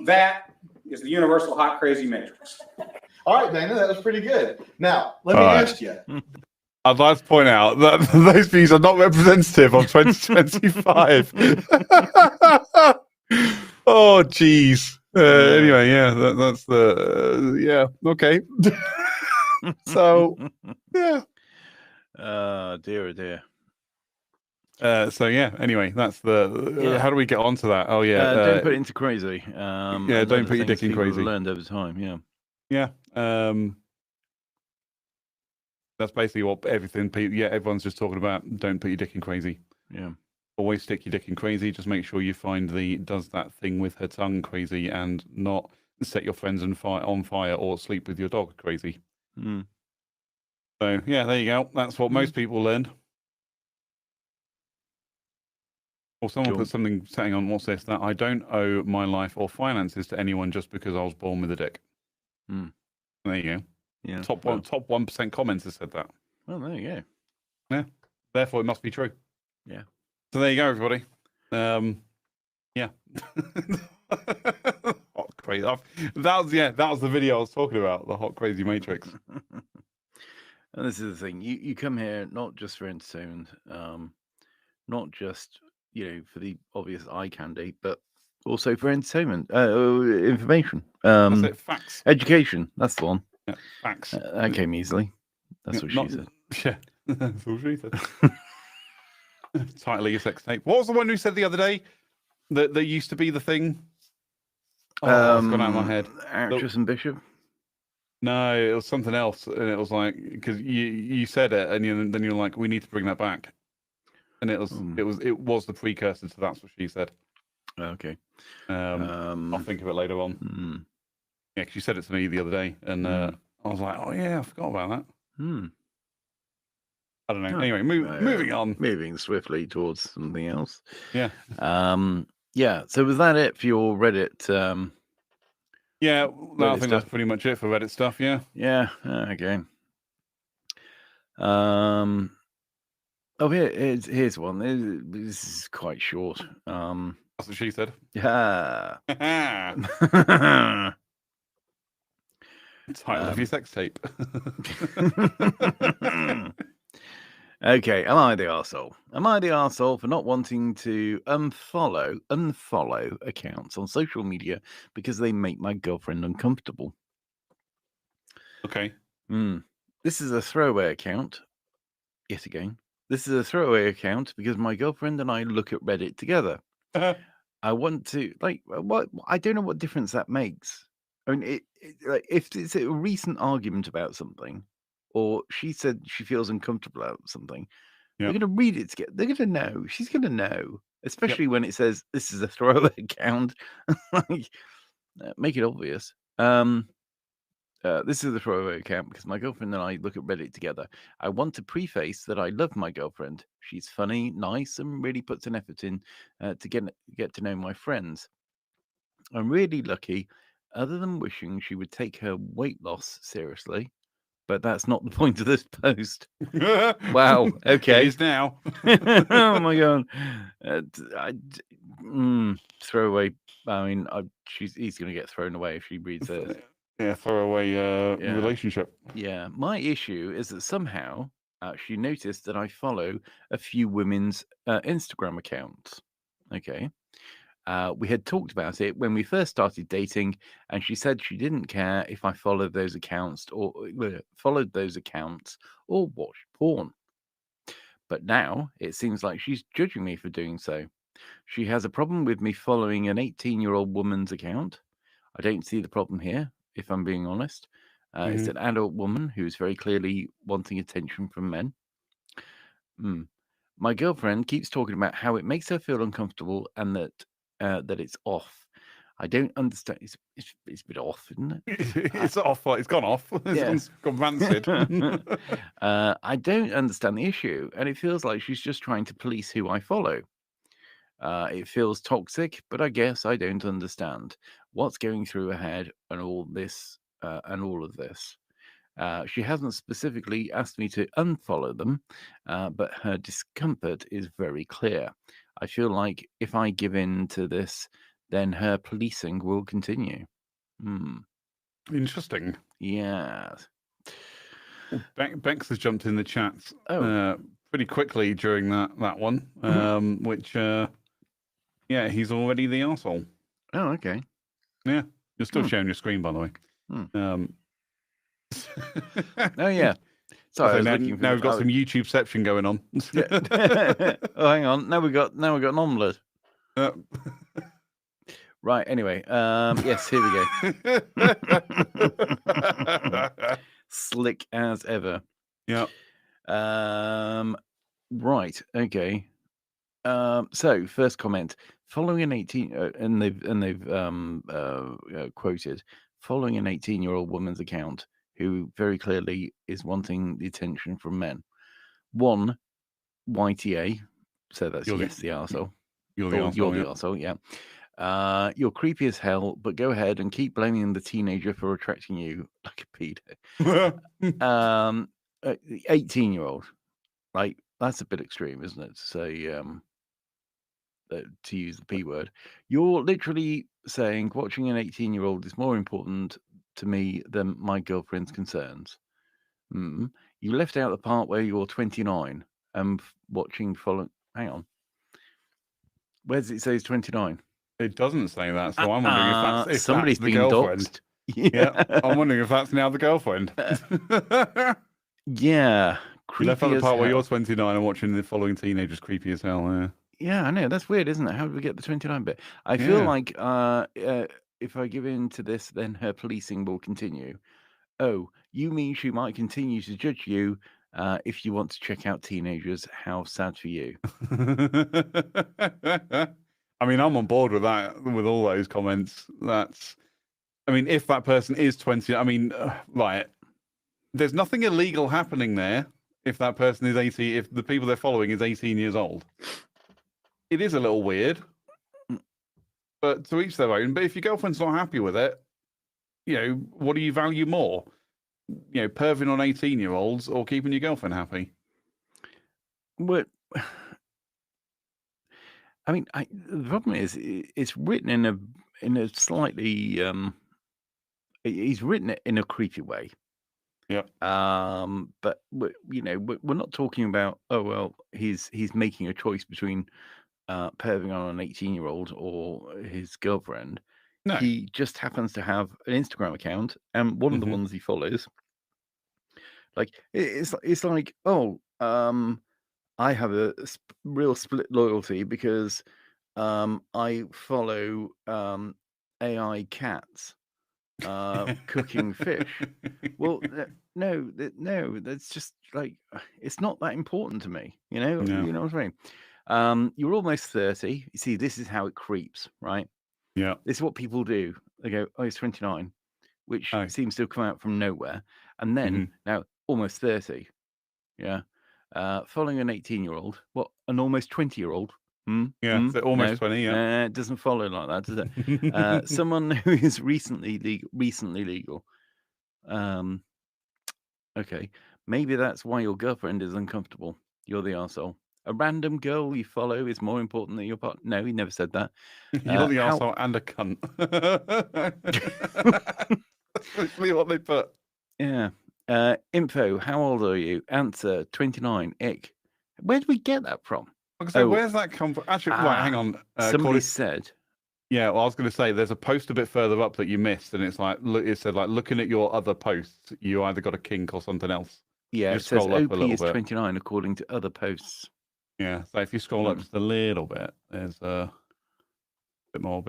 That is the universal hot crazy matrix. All right, Dana, that was pretty good. Now, let me ask you. I'd like to point out that those views are not representative of 2025. Oh, geez. Anyway, yeah, that's the yeah. Okay. So, yeah. Dear, oh dear. So yeah. Anyway, that's the. How do we get onto that? Oh yeah. Don't put it into crazy. Yeah, don't put your dick in crazy. Learned over time. Yeah. Yeah. That's basically what everyone's just talking about. Don't put your dick in crazy. Yeah. Always stick your dick in crazy. Just make sure you find the does that thing with her tongue crazy, and not set your friends on fire or sleep with your dog crazy. Mm. So yeah, there you go. That's what most people learned. Or someone put something saying on what's this, that I don't owe my life or finances to anyone just because I was born with a dick. Mm. There you go. Yeah. Top 1% comments has said that. Well, there you go. Yeah. Therefore, it must be true. Yeah. So there you go, everybody. Yeah. Hot crazy. That was the video I was talking about. The hot crazy matrix. And this is the thing. You come here not just for entertainment, not just for the obvious eye candy, but also for entertainment, information, That's it. Facts. education. That's the one. Yeah, facts. That came easily. That's what she said. Yeah, that's what she said. Title of your sex tape. What was the one who said the other day that used to be the thing? Oh, it's gone out of my head. Actress and Bishop. No, it was something else, and it was like because you said it, and then you're like, we need to bring that back, and it was the precursor to that's what she said. Okay. I'll think of it later on. Yeah, because you said it to me the other day, and I was like, oh yeah, I forgot about that. I don't know. Oh, anyway, moving on. Moving swiftly towards something else. Yeah. Yeah. So was that it for your Reddit? Yeah, I think stuff. that's pretty much it for Reddit stuff. Yeah. Yeah. Okay. Oh, here's one. This is quite short. That's what she said. Yeah. Title of your sex tape. Okay, am I the arsehole? Am I the arsehole for not wanting to unfollow accounts on social media because they make my girlfriend uncomfortable? Okay. This is a throwaway account. Yet again, this is a throwaway account because my girlfriend and I look at Reddit together. I want to what? I don't know what difference that makes. I mean, if it's a recent argument about something, or she said she feels uncomfortable about something, they're going to read it together. They're going to know. She's going to know, especially when it says this is a throwaway account. Make it obvious. This is the throwaway account because my girlfriend and I look at Reddit together. I want to preface that I love my girlfriend. She's funny, nice, and really puts an effort in to get to know my friends. I'm really lucky, other than wishing she would take her weight loss seriously. But that's not the point of this post. Wow. Okay. It is now. Oh my god. Throwaway. I mean, he's going to get thrown away if she reads this. Yeah, throwaway relationship. Yeah. My issue is that somehow she noticed that I follow a few women's Instagram accounts. Okay. We had talked about it when we first started dating, and she said she didn't care if I followed those accounts or watched porn. But now it seems like she's judging me for doing so. She has a problem with me following an 18-year-old woman's account. I don't see the problem here, if I'm being honest. It's an adult woman who's very clearly wanting attention from men. My girlfriend keeps talking about how it makes her feel uncomfortable and that it's off. I don't understand. It's a bit off, isn't it? It's off. It's gone off. It's gone rancid. I don't understand the issue, and it feels like she's just trying to police who I follow. It feels toxic, but I guess I don't understand what's going through her head and all of this. She hasn't specifically asked me to unfollow them, but her discomfort is very clear. I feel like if I give in to this, then her policing will continue. Interesting. Yeah. Bex has jumped in the chat pretty quickly during that one, which, he's already the arsehole. Oh, okay. Yeah. You're still sharing your screen, by the way. Oh, yeah. Sorry, now we've got some YouTubeception going on. Oh, hang on. Now we got an omelette. Right. Anyway, yes, here we go. Slick as ever. Yeah. Right. Okay. So first comment: following an 18, and they've quoted following an 18-year-old woman's account who very clearly is wanting the attention from men. One, YTA. So that's the arsehole. You're the arsehole, yeah. You're creepy as hell, but go ahead and keep blaming the teenager for attracting you like a pedo. 18-year-old, right? That's a bit extreme, isn't it? To say, to use the P word. You're literally saying watching an 18-year-old is more important to me than my girlfriend's concerns. You left out the part where you're 29 and watching hang on. Where does it say it's 29? It doesn't say that, so I'm wondering if somebody's that's the girlfriend. Yeah, I'm wondering if that's now the girlfriend. Yeah. You left out the part where you're 29 and watching the following teenagers creepy as hell. Yeah, I know. That's weird, isn't it? How did we get the 29 bit? I feel like if I give in to this, then her policing will continue. Oh, you mean she might continue to judge you if you want to check out teenagers? How sad for you. I mean, I'm on board with that, with all those comments. If that person is 20, I mean, right, there's nothing illegal happening there if that person is 18, if the people they're following is 18 years old. It is a little weird, but to each their own. But if your girlfriend's not happy with it, what do you value more? Perving on 18-year-olds or keeping your girlfriend happy? What? I mean, the problem is it's written in a slightly he's written it in a creepy way. Yeah. But we're not talking about he's making a choice between perving on an 18-year-old or his girlfriend. No. He just happens to have an Instagram account, and one of the ones he follows, like it's like I have a real split loyalty because I follow AI cats cooking fish. Well, no, that's just like it's not that important to me. You know what I mean? You're almost 30. You see, this is how it creeps, right? Yeah. This is what people do. They go, "Oh, he's 29. which seems to have come out from nowhere, and then now almost 30. Yeah. Following an 18-year-old, what, an almost 20-year-old? Yeah, so almost 20, yeah. It doesn't follow like that, does it? Someone who is recently legal. Okay, maybe that's why your girlfriend is uncomfortable. You're the arsehole. A random girl you follow is more important than your partner. No, he never said that. You're the arsehole and a cunt. That's literally what they put. Yeah. Info, how old are you? Answer, 29. Ick. Where did we get that from? So where's that come from? Actually, right, hang on. Somebody said. Yeah, well, I was going to say there's a post a bit further up that you missed, and it's like, look, it said like, looking at your other posts, you either got a kink or something else. Yeah, it says OP is 29 according to other posts. Yeah, so if you scroll up just a little bit, there's a bit more.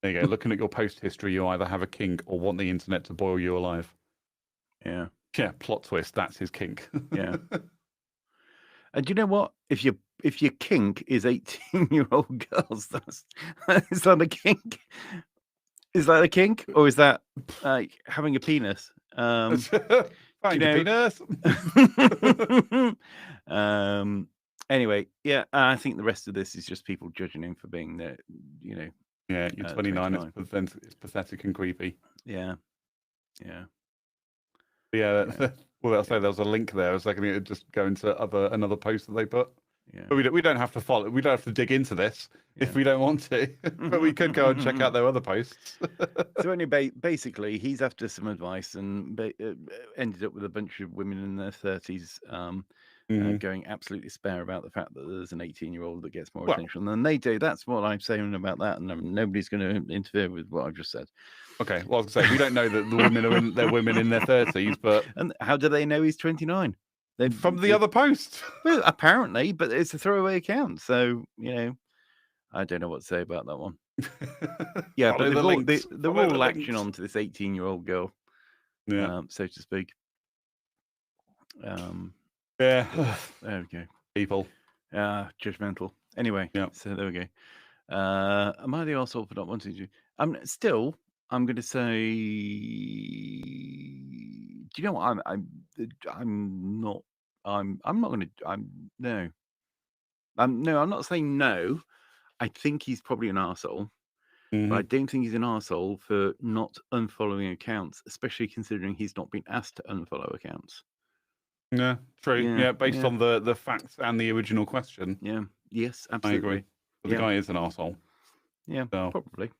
There you go. Looking at your post history, you either have a kink or want the internet to boil you alive. Yeah. Yeah, plot twist. That's his kink. Yeah. And do you know what? If your kink is 18-year-old girls, is that a kink? Is that a kink, or is that like having a penis? Penis. Anyway, yeah, I think the rest of this is just people judging him for being there. Yeah, you're 29. It's pathetic and creepy. Yeah. Yeah. Well, I'll say there was a link there. I was like, it just go into another post that they put. Yeah. But we don't have to follow. We don't have to dig into this if we don't want to. But we could go and check out their other posts. So anyway, basically, he's after some advice and ended up with a bunch of women in their 30s going absolutely spare about the fact that there's an 18-year-old that gets more attention than they do. That's what I'm saying about that, and nobody's going to interfere with what I've just said. Okay, well, I was going to say, we don't know that the women they're women in their 30s, but... And how do they know he's 29? From the other post. Well, apparently, but it's a throwaway account, so, I don't know what to say about that one. Yeah, but they're all latching on to this 18-year-old girl, so to speak. Yeah. There we go. People. Judgmental. Anyway, so there we go. Am I the arsehole for not wanting to? I'm going to say. Do you know what? I'm not. I'm not going to. No. No, I'm not saying no. I think he's probably an arsehole. But I don't think he's an arsehole for not unfollowing accounts, especially considering he's not been asked to unfollow accounts. Yeah, true. Yeah, based on the facts and the original question. Yeah. Yes, absolutely. I agree. But the guy is an arsehole. Yeah, so. Probably.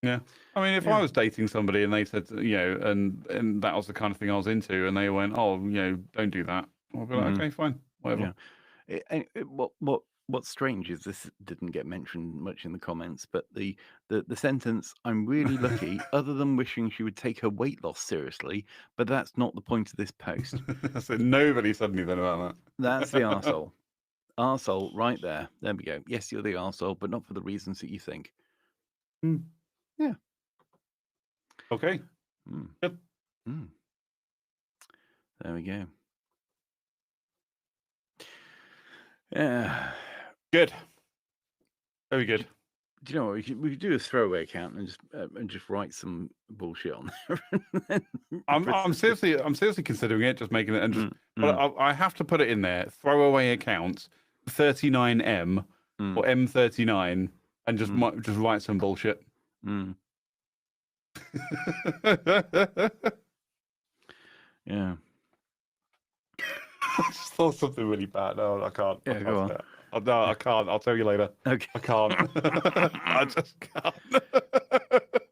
Yeah. I mean, if I was dating somebody and they said, and that was the kind of thing I was into, and they went, oh, don't do that, I'd be like, okay, fine, whatever. Yeah. What's strange is this didn't get mentioned much in the comments, but the sentence, I'm really lucky, other than wishing she would take her weight loss seriously, but that's not the point of this post. So nobody said anything about that. That's the arsehole. Arsehole right there. There we go. Yes, you're the arsehole, but not for the reasons that you think. Yeah. Okay. Yep. There we go. Yeah. Good. Very good. Do you know what we could do a throwaway account and just write some bullshit on there. I'm seriously considering it, just making it, and just. But I have to put it in there. Throwaway account 39M or M39, and just write some bullshit. Yeah. I just thought something really bad. No, I can't. Yeah, go on. No, I can't. I'll tell you later. Okay. I can't. I just can't.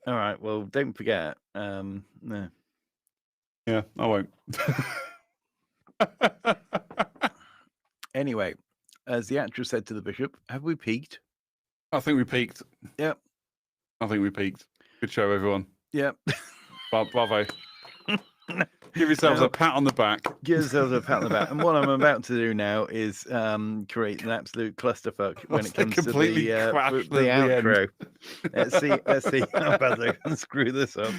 All right. Well, don't forget. No. Yeah, I won't. Anyway, as the actress said to the bishop, have we peaked? I think we peaked. Yep. I think we peaked. Good show, everyone. Yep. Bravo. Give yourselves a pat on the back. Give yourselves a pat on the back. And what I'm about to do now is create an absolute clusterfuck when it comes to the outro. Let's see how bad I can screw this up.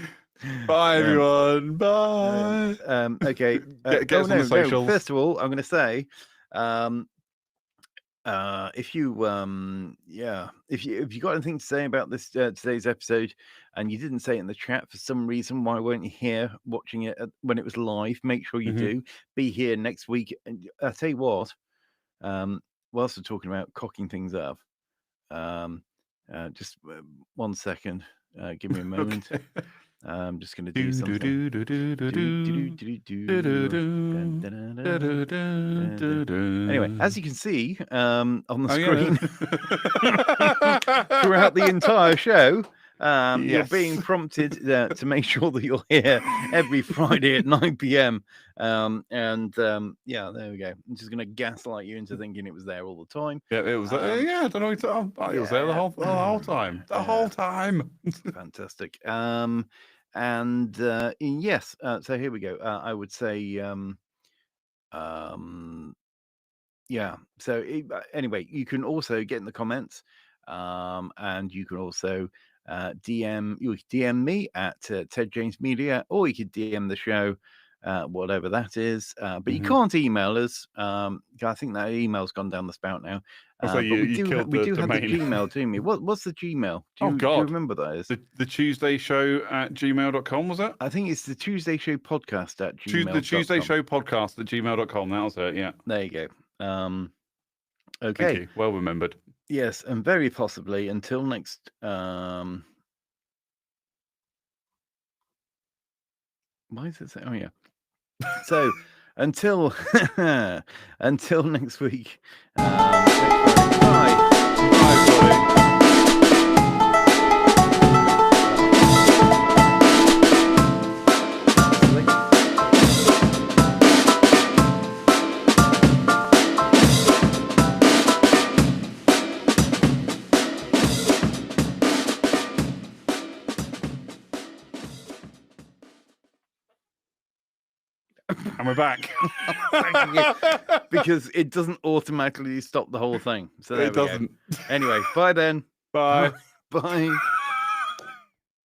Bye, everyone. Bye. Okay. Get us on the socials. First of all, I'm going to say if you got anything to say about this today's episode, and you didn't say it in the chat for some reason, why weren't you here watching it when it was live? Make sure you do. Be here next week. And I tell you what, whilst we're talking about cocking things up, just 1 second. Give me a moment. Okay. I'm just going to do something. Anyway, as you can see on the screen throughout the entire show, you're being prompted to make sure that you're here every Friday at 9 p.m. Yeah, there we go. I'm just going to gaslight you into thinking it was there all the time. Yeah, it was. Yeah, I don't know. It was there the whole time. The whole time. Fantastic. Yes. So here we go. I would say. Yeah. So anyway, you can also get in the comments, and you can also DM me at Ted James Media, or you could DM the show, whatever that is. But you can't email us. I think that email's gone down the spout now. So we do have the Gmail, do we? What's the Gmail? Do you remember that is? The Tuesday Show at gmail.com, was it? I think it's the Tuesday Show podcast at gmail.com. The Tuesday Show podcast at gmail.com. That was it, yeah. There you go. Okay. Thank you. Well remembered. Yes, and very possibly until next why is it saying? Oh yeah. So until next week. Bye. And we're back. Because it doesn't automatically stop the whole thing. So there it doesn't. Anyway, bye then. Bye. Bye.